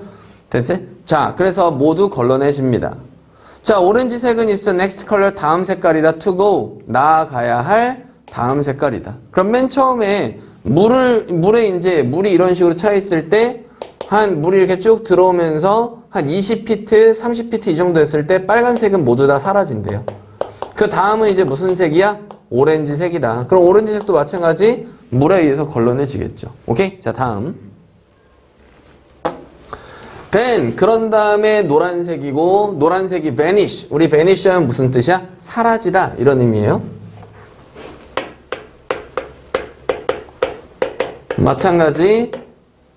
됐지? 자, 그래서 모두 걸러내집니다. 자, 오렌지색은 있어. next color 다음 색깔이다. to go 나아가야 할 다음 색깔이다. 그럼 맨 처음에 물에 이제 물이 이런 식으로 차 있을 때 한 물이 이렇게 쭉 들어오면서 한 20피트, 30피트 이 정도 했을 때 빨간색은 모두 다 사라진대요. 그 다음은 이제 무슨 색이야? 오렌지색이다. 그럼 오렌지색도 마찬가지 물에 의해서 걸러내지겠죠. 오케이? 자, 다음. then 그런 다음에 노란색이고 노란색이 vanish. 우리 vanish 하면 무슨 뜻이야? 사라지다 이런 의미예요. 마찬가지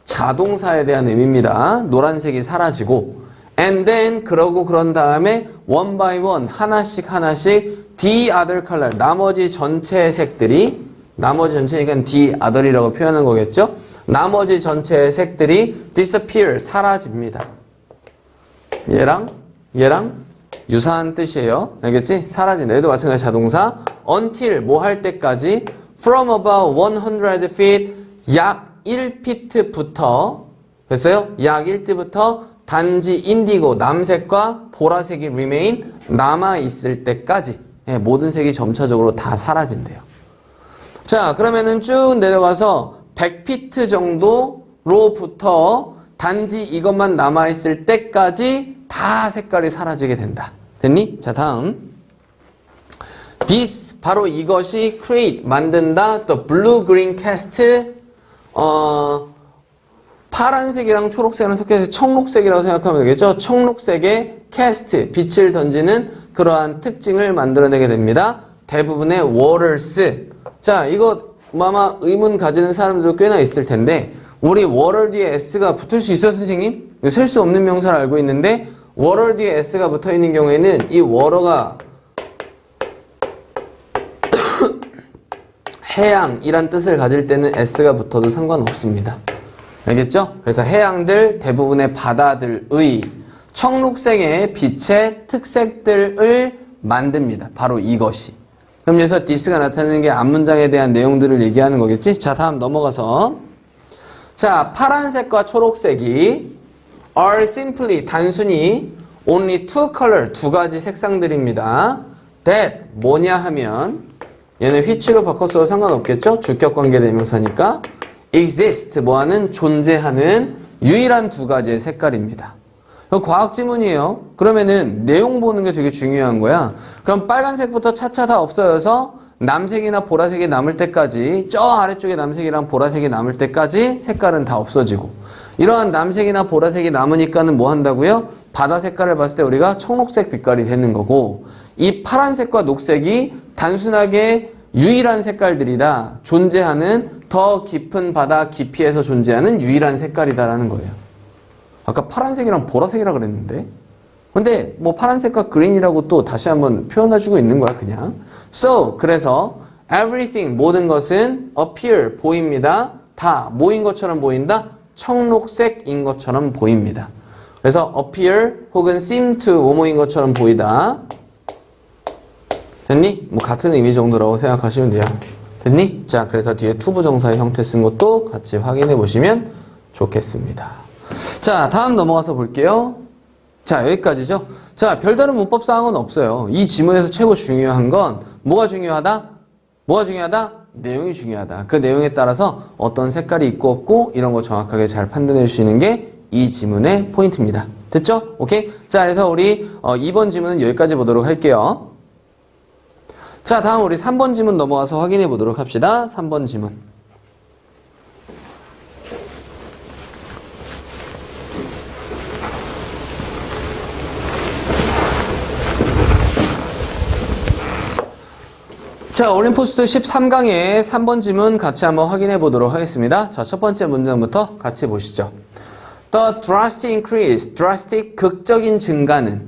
자동사에 대한 의미입니다. 노란색이 사라지고 and then 그러고 그런 다음에 one by one 하나씩 the other color 나머지 전체의 색들이 나머지 전체니까 the other이라고 표현한 거겠죠? 나머지 전체의 색들이 disappear 사라집니다. 얘랑 유사한 뜻이에요. 알겠지? 사라진다. 얘도 마찬가지 자동사 until 뭐 할 때까지 from about 100 feet 약 1피트부터 됐어요? 약 1피트부터 단지 인디고 남색과 보라색이 remain 남아있을 때까지 모든 색이 점차적으로 다 사라진대요. 자, 그러면은 쭉 내려가서 100피트 정도로부터 단지 이것만 남아있을 때까지 다 색깔이 사라지게 된다. 됐니? 자, 다음. This, 바로 이것이 create, 만든다. 또 blue, green cast, 파란색이랑 초록색이랑 섞여서 청록색이라고 생각하면 되겠죠? 청록색의 cast, 빛을 던지는 그러한 특징을 만들어내게 됩니다. 대부분의 waters. 자, 이거 아마 의문 가지는 사람들도 꽤나 있을 텐데 우리 water 뒤에 s가 붙을 수 있어요, 선생님? 이거 셀 수 없는 명사를 알고 있는데 water 뒤에 s가 붙어있는 경우에는 이 water가 해양이란 뜻을 가질 때는 s가 붙어도 상관없습니다. 알겠죠? 그래서 해양들, 대부분의 바다들의 청록색의 빛의 특색들을 만듭니다. 바로 이것이. 그럼 여기서 this가 나타내는 게 앞문장에 대한 내용들을 얘기하는 거겠지? 자, 다음 넘어가서 자, 파란색과 초록색이 are simply 단순히 only two color 두 가지 색상들입니다. that 뭐냐 하면 얘는 which로 바꿨어도 상관없겠죠? 주격관계 대명사니까 exist 뭐하는 존재하는 유일한 두 가지의 색깔입니다. 과학 지문이에요. 그러면은 내용 보는 게 되게 중요한 거야. 그럼 빨간색부터 차차 다 없어져서 남색이나 보라색이 남을 때까지 저 아래쪽에 남색이랑 보라색이 남을 때까지 색깔은 다 없어지고 이러한 남색이나 보라색이 남으니까는 뭐 한다고요? 바다 색깔을 봤을 때 우리가 청록색 빛깔이 되는 거고 이 파란색과 녹색이 단순하게 유일한 색깔들이다. 존재하는 더 깊은 바다 깊이에서 존재하는 유일한 색깔이다라는 거예요. 아까 파란색이랑 보라색이라 그랬는데 근데 뭐 파란색과 그린이라고 또 다시 한번 표현해주고 있는 거야 그냥. So 그래서 everything 모든 것은 appear 보입니다. 다 뭐인 것처럼 보인다? 청록색인 것처럼 보입니다. 그래서 appear 혹은 seem to 뭐뭐인 것처럼 보이다. 됐니? 뭐 같은 의미 정도라고 생각하시면 돼요. 됐니? 자, 그래서 뒤에 투부정사의 형태 쓴 것도 같이 확인해 보시면 좋겠습니다. 자, 다음 넘어가서 볼게요. 자, 여기까지죠. 자, 별다른 문법 사항은 없어요. 이 지문에서 최고 중요한 건 뭐가 중요하다? 뭐가 중요하다? 내용이 중요하다. 그 내용에 따라서 어떤 색깔이 있고 없고 이런 거 정확하게 잘 판단해 주시는 게 이 지문의 포인트입니다. 됐죠? 오케이? 자, 그래서 우리 2번 지문은 여기까지 보도록 할게요. 자, 다음 우리 3번 지문 넘어가서 확인해 보도록 합시다. 3번 지문. 자, 올림포스트 13강의 3번 지문 같이 한번 확인해 보도록 하겠습니다. 자, 첫 번째 문장부터 같이 보시죠. The drastic increase, drastic 극적인 증가는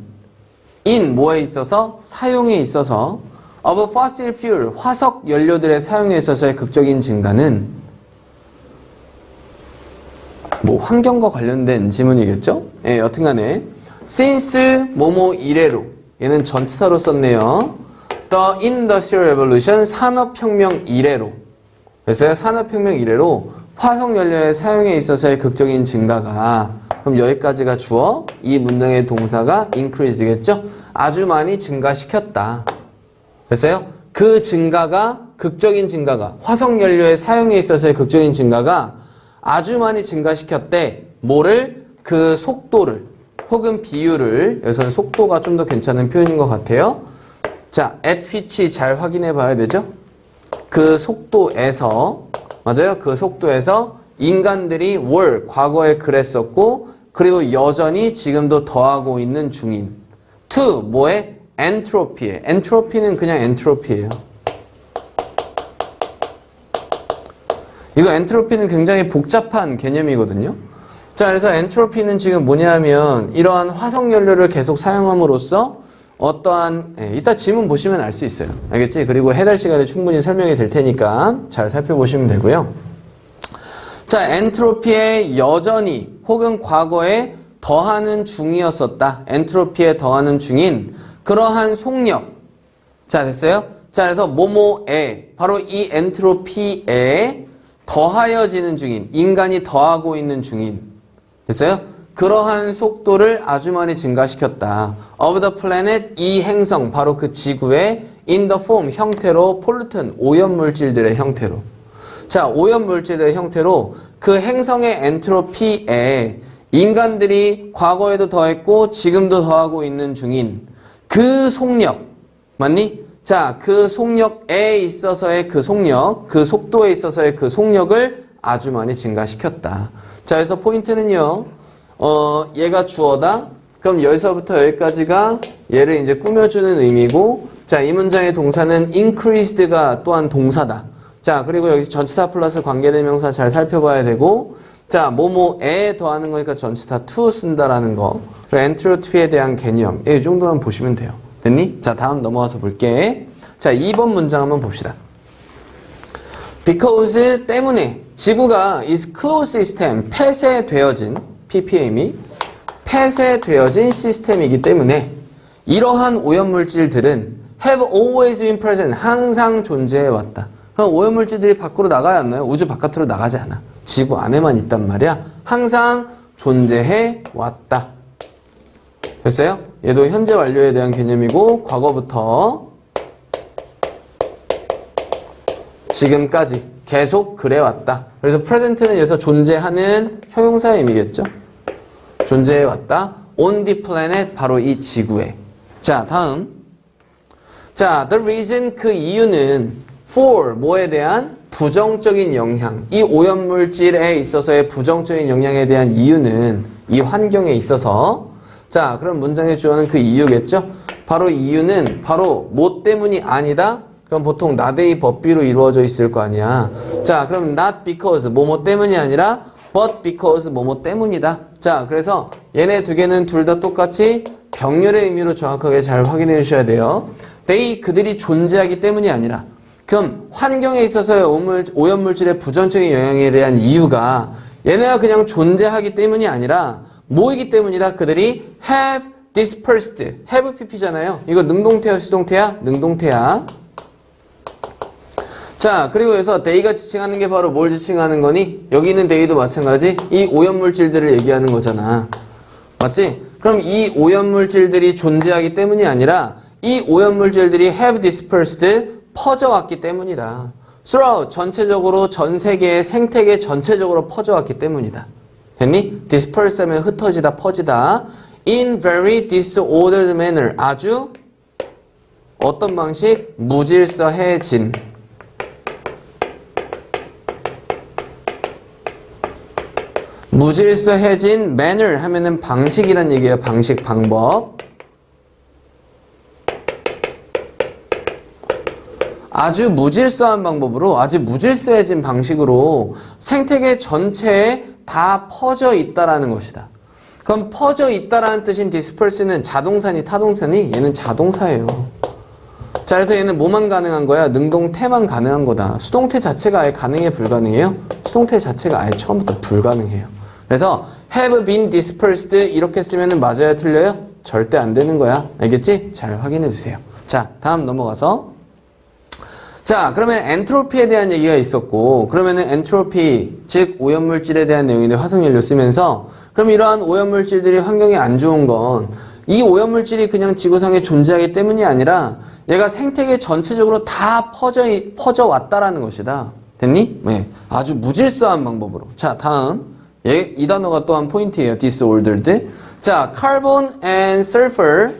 in 뭐에 있어서? 사용에 있어서 of fossil fuel, 화석 연료들의 사용에 있어서의 극적인 증가는 뭐 환경과 관련된 지문이겠죠? 예, 여튼간에 since 뭐뭐 이래로 얘는 전치사로 썼네요. The Industrial Revolution, 산업혁명 이래로. 그래서 산업혁명 이래로 화석연료의 사용에 있어서의 극적인 증가가, 그럼 여기까지가 주어, 이 문장의 동사가 increase겠죠? 아주 많이 증가시켰다. 됐어요? 그 증가가, 극적인 증가가, 화석연료의 사용에 있어서의 극적인 증가가 아주 많이 증가시켰대. 뭐를? 그 속도를, 혹은 비율을, 여기서는 속도가 좀 더 괜찮은 표현인 것 같아요. 자, at which 잘 확인해 봐야 되죠? 그 속도에서, 맞아요? 그 속도에서 인간들이 were, 과거에 그랬었고, 그리고 여전히 지금도 더하고 있는 중인. to, 뭐에? 엔트로피에. 엔트로피는 그냥 엔트로피예요. 이거 엔트로피는 굉장히 복잡한 개념이거든요. 자, 그래서 엔트로피는 지금 뭐냐면 이러한 화석연료를 계속 사용함으로써 어떠한, 이따 지문 보시면 알 수 있어요. 알겠지? 그리고 해달 시간에 충분히 설명이 될 테니까 잘 살펴보시면 되고요. 자, 엔트로피에 여전히 혹은 과거에 더하는 중이었었다. 엔트로피에 더하는 중인 그러한 속력. 자, 됐어요? 자, 그래서 뭐뭐에, 바로 이 엔트로피에 더하여지는 중인, 인간이 더하고 있는 중인. 됐어요? 그러한 속도를 아주 많이 증가시켰다. Of the planet, 이 행성, 바로 그 지구의 in the form, 형태로, pollutant, 오염물질들의 형태로. 자, 오염물질들의 형태로 그 행성의 엔트로피에 인간들이 과거에도 더했고 지금도 더하고 있는 중인 그 속력, 맞니? 자, 그 속력에 있어서의 그 속력, 그 속도에 있어서의 그 속력을 아주 많이 증가시켰다. 자, 그래서 포인트는요. 얘가 주어다. 그럼 여기서부터 여기까지가 얘를 이제 꾸며주는 의미고, 자, 이 문장의 동사는 increased가 또한 동사다. 자, 그리고 여기 전치사 플러스 관계대명사 잘 살펴봐야 되고, 자, 뭐뭐에 더하는 거니까 전치사 to 쓴다라는 거. 그리고 엔트로피에 대한 개념. 이 정도만 보시면 돼요. 됐니? 자, 다음 넘어가서 볼게. 자, 2번 문장 한번 봅시다. Because 때문에 지구가 is closed system, 폐쇄되어진 ppm이 폐쇄되어진 시스템이기 때문에 이러한 오염물질들은 have always been present, 항상 존재해왔다. 그럼 오염물질들이 밖으로 나가야 하나요? 우주 바깥으로 나가지 않아. 지구 안에만 있단 말이야. 항상 존재해왔다. 됐어요? 얘도 현재 완료에 대한 개념이고 과거부터 지금까지 계속 그래왔다. 그래서 present는 여기서 존재하는 형용사의 의미겠죠? 존재해왔다. on the planet, 바로 이 지구에. 자, 다음. 자, the reason, 그 이유는 for, 뭐에 대한 부정적인 영향. 이 오염물질에 있어서의 부정적인 영향에 대한 이유는 이 환경에 있어서. 자, 그럼 문장의 주어는 그 이유겠죠? 바로 이유는 바로 뭐 때문이 아니다? 그럼 보통 not의 법비로 이루어져 있을 거 아니야. 자, 그럼 not because, 뭐뭐 때문이 아니라 but because, 뭐뭐 때문이다. 자, 그래서 얘네 두 개는 둘 다 똑같이 병렬의 의미로 정확하게 잘 확인해 주셔야 돼요. they, 그들이 존재하기 때문이 아니라, 그럼 환경에 있어서의 오염물질의 부정적인 영향에 대한 이유가 얘네가 그냥 존재하기 때문이 아니라 뭐이기 때문이다? 그들이 have dispersed, have pp잖아요. 이거 능동태야 수동태야? 능동태야. 자, 그리고 여기서 they가 지칭하는 게 바로 뭘 지칭하는 거니? 여기 있는 they도 마찬가지. 이 오염물질들을 얘기하는 거잖아. 맞지? 그럼 이 오염물질들이 존재하기 때문이 아니라 이 오염물질들이 have dispersed, 퍼져왔기 때문이다. throughout, 전체적으로 전 세계의 생태계 전체적으로 퍼져왔기 때문이다. 됐니? disperse 하면 흩어지다, 퍼지다. in very disordered manner, 아주 어떤 방식? 무질서해진. 무질서해진 manner 하면은 방식이란 얘기예요. 방식, 방법. 아주 무질서한 방법으로, 아주 무질서해진 방식으로 생태계 전체에 다 퍼져 있다라는 것이다. 그럼 퍼져 있다라는 뜻인 disperse는 자동사니 타동사니? 얘는 자동사예요. 자, 그래서 얘는 뭐만 가능한 거야? 능동태만 가능한 거다. 수동태 자체가 아예 가능해, 불가능해요? 수동태 자체가 아예 처음부터 불가능해요. 그래서 have been dispersed 이렇게 쓰면 맞아요, 틀려요? 절대 안 되는 거야. 알겠지? 잘 확인해 주세요. 자, 다음 넘어가서. 자, 그러면 엔트로피에 대한 얘기가 있었고, 그러면은 엔트로피, 즉 오염물질에 대한 내용인데 화석연료 쓰면서, 그럼 이러한 오염물질들이 환경에 안 좋은 건 이 오염물질이 그냥 지구상에 존재하기 때문이 아니라 얘가 생태계 전체적으로 다 퍼져 왔다라는 것이다. 됐니? 네. 아주 무질서한 방법으로. 자, 다음. 이 단어가 또한 포인트예요. disordered. 자, carbon and sulfur.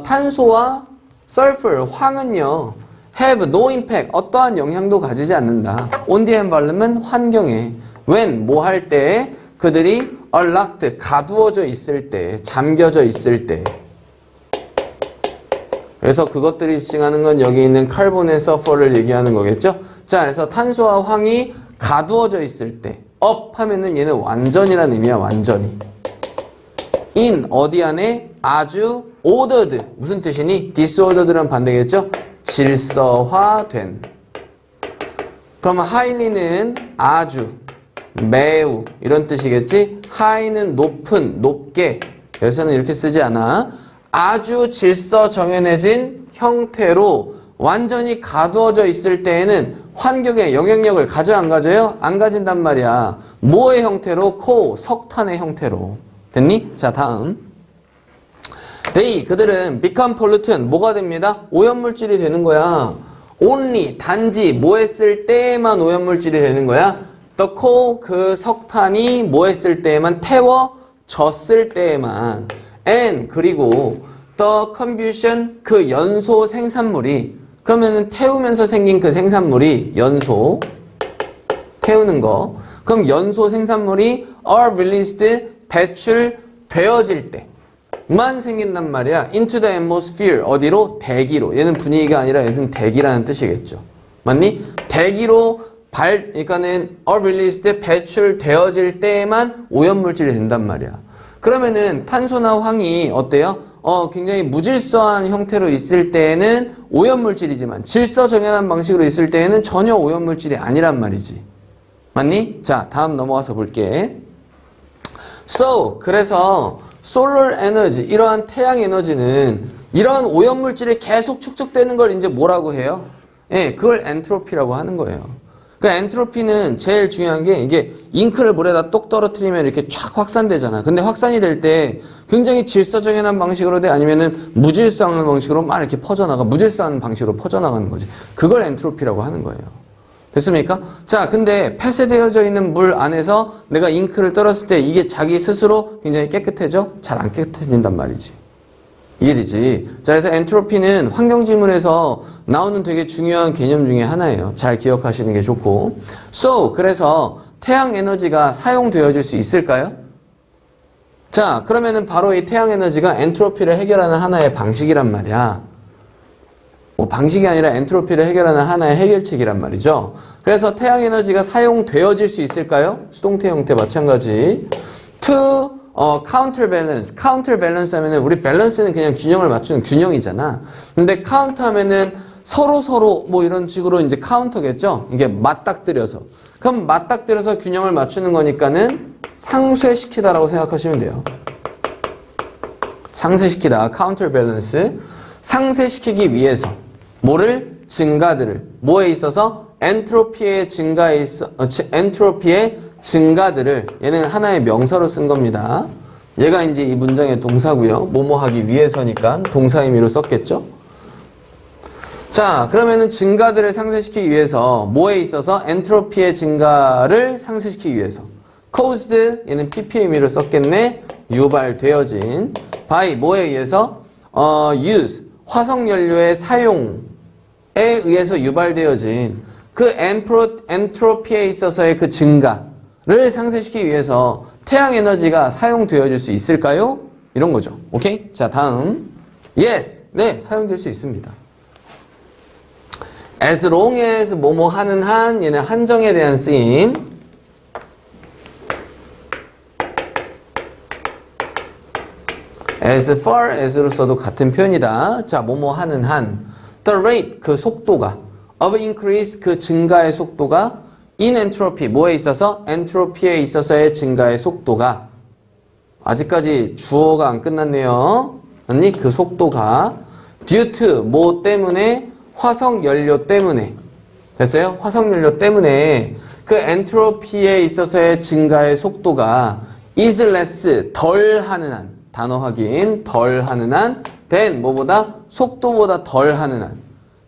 탄소와 sulfur, 황은요. have no impact. 어떠한 영향도 가지지 않는다. on the environment, 환경에. when, 뭐 할 때, 그들이 are locked, 가두어져 있을 때, 잠겨져 있을 때. 그래서 그것들이 지칭하는 건 여기 있는 carbon and sulfur를 얘기하는 거겠죠? 자, 그래서 탄소와 황이 가두어져 있을 때. up 하면은 얘는 완전이라는 의미야, 완전히. in, 어디 안에? 아주 ordered. 무슨 뜻이니? disordered란 반대겠죠? 질서화된. 그럼 highly는 아주, 매우 이런 뜻이겠지? high는 높은, 높게. 여기서는 이렇게 쓰지 않아. 아주 질서 정연해진 형태로 완전히 가두어져 있을 때에는 환경에 영향력을 가져 안 가져요? 안 가진단 말이야. 뭐의 형태로? 석탄의 형태로. 됐니? 자, 다음. They, 그들은 become pollutant, 뭐가 됩니다? 오염물질이 되는 거야. only, 단지 뭐 했을 때만 오염물질이 되는 거야? the coal, 그 석탄이 뭐 했을 때만 태워졌을 때만 and, 그리고 the combustion, 그 연소 생산물이 그러면은 태우면서 생긴 그 생산물이 연소 태우는 거. 그럼 연소 생산물이 are released, 배출되어질 때만 생긴단 말이야. into the atmosphere, 어디로? 대기로. 얘는 분위기가 아니라 얘는 대기라는 뜻이겠죠. 맞니? 대기로 그러니까는 are released, 배출되어질 때에만 오염물질이 된단 말이야. 그러면은 탄소나 황이 어때요? 굉장히 무질서한 형태로 있을 때에는 오염물질이지만 질서 정연한 방식으로 있을 때에는 전혀 오염물질이 아니란 말이지. 맞니? 자, 다음 넘어가서 볼게. So, 그래서 solar energy, 이러한 태양 에너지는 이러한 오염물질이 계속 축적되는 걸 이제 뭐라고 해요? 예, 그걸 엔트로피라고 하는 거예요. 그 엔트로피는 제일 중요한 게 이게 잉크를 물에다 똑 떨어뜨리면 이렇게 쫙 확산되잖아. 근데 확산이 될 때 굉장히 질서정연한 방식으로 돼? 아니면은 무질서한 방식으로 막 이렇게 퍼져나가, 무질서한 방식으로 퍼져나가는 거지. 그걸 엔트로피라고 하는 거예요. 됐습니까? 자, 근데 폐쇄되어져 있는 물 안에서 내가 잉크를 떨었을 때 이게 자기 스스로 굉장히 깨끗해져? 잘 안 깨끗해진단 말이지. 이해되지? 자, 그래서 엔트로피는 환경지문에서 나오는 되게 중요한 개념 중에 하나예요. 잘 기억하시는 게 좋고. So, 그래서 태양 에너지가 사용되어질 수 있을까요? 자, 그러면은 바로 이 태양 에너지가 엔트로피를 해결하는 하나의 방식이란 말이야. 뭐 방식이 아니라 엔트로피를 해결하는 하나의 해결책이란 말이죠. 그래서 태양 에너지가 사용되어질 수 있을까요? 수동태 형태 마찬가지. To counterbalance. counterbalance 하면은 우리 밸런스는 그냥 균형을 맞추는 균형이잖아. 근데 counter 하면은 서로 뭐 이런 식으로 이제 카운터겠죠? 이게 맞닥뜨려서. 그럼 맞닥뜨려서 균형을 맞추는 거니까는 상쇄시키다라고 생각하시면 돼요. 상쇄시키다. counterbalance. 상쇄시키기 위해서. 뭐를? 증가들을. 뭐에 있어서? 엔트로피의 증가에 있어, 엔트로피의 증가들을 얘는 하나의 명사로 쓴 겁니다. 얘가 이제 이 문장의 동사고요. 뭐뭐 하기 위해서니까 동사 의미로 썼겠죠. 자, 그러면은 증가들을 상쇄시키기 위해서 뭐에 있어서 엔트로피의 증가를 상쇄시키기 위해서 caused 얘는 pp 의미로 썼겠네. 유발되어진 by 뭐에 의해서 use 화석연료의 사용에 의해서 유발되어진 그 엔트로피에 있어서의 그 증가를 상쇄시키기 위해서 태양 에너지가 사용되어질 수 있을까요? 이런 거죠. 오케이? 자, 다음. Yes. 네, 사용될 수 있습니다. As long as 뭐뭐 하는 한, 얘는 한정에 대한 쓰임. As far as로 써도 같은 표현이다. 자, 뭐뭐 하는 한. The rate, 그 속도가. of increase, 그 증가의 속도가. in entropy, 뭐에 있어서? 엔트로피에 있어서의 증가의 속도가. 아직까지 주어가 안 끝났네요. 언니, 그 속도가. due to, 뭐 때문에? 화석연료 때문에. 됐어요? 화석연료 때문에 그 엔트로피에 있어서의 증가의 속도가 is less, 덜 하는 한. 단어 확인, 덜 하는 한. than, 뭐보다? 속도보다 덜 하는 한.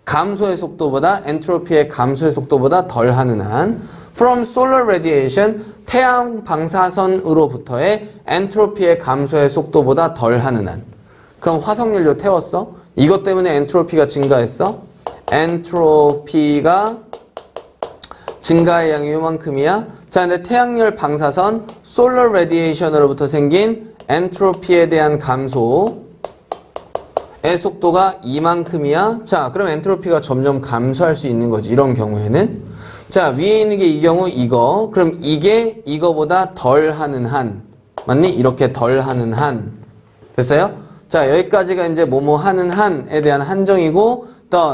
감소의 속도보다, 엔트로피의 감소의 속도보다 덜 하는 한. from solar radiation, 태양 방사선으로부터의 엔트로피의 감소의 속도보다 덜 하는 한. 그럼 화석연료 태웠어? 이것 때문에 엔트로피가 증가했어? 엔트로피가 증가의 양이 요만큼이야? 자, 근데 태양열 방사선, solar radiation으로부터 생긴 엔트로피에 대한 감소의 속도가 이만큼이야? 자, 그럼 엔트로피가 점점 감소할 수 있는 거지. 이런 경우에는. 자, 위에 있는 게 이 경우 이거. 그럼 이게 이거보다 덜 하는 한. 맞니? 이렇게 덜 하는 한. 됐어요? 자, 여기까지가 이제 뭐뭐 하는 한에 대한 한정이고, the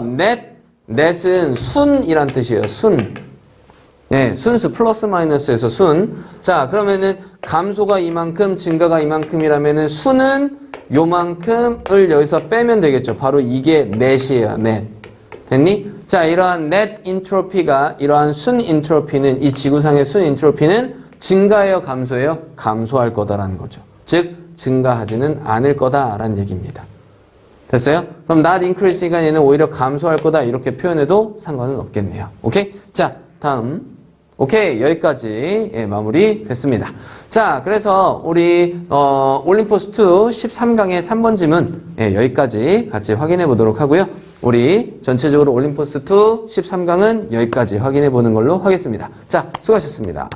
net은 순이란 뜻이에요. 순. 네, 순수 플러스 마이너스에서 순. 자, 그러면은 감소가 이만큼, 증가가 이만큼이라면은 순은 요만큼을 여기서 빼면 되겠죠. 바로 이게 net이에요. net. 됐니? 자, 이러한 net 인트로피가, 이러한 순 인트로피는, 이 지구상의 순 인트로피는 증가해요, 감소해요? 감소할 거다라는 거죠. 즉, 증가하지는 않을 거다라는 얘기입니다. 됐어요? 그럼 not increase니까 얘는 오히려 감소할 거다 이렇게 표현해도 상관은 없겠네요. 오케이? 자, 다음. 오케이, 여기까지 마무리 됐습니다. 자, 그래서 우리 올림포스 2 13강의 3번 지문 여기까지 같이 확인해 보도록 하고요. 우리 전체적으로 올림포스 2 13강은 여기까지 확인해 보는 걸로 하겠습니다. 자, 수고하셨습니다.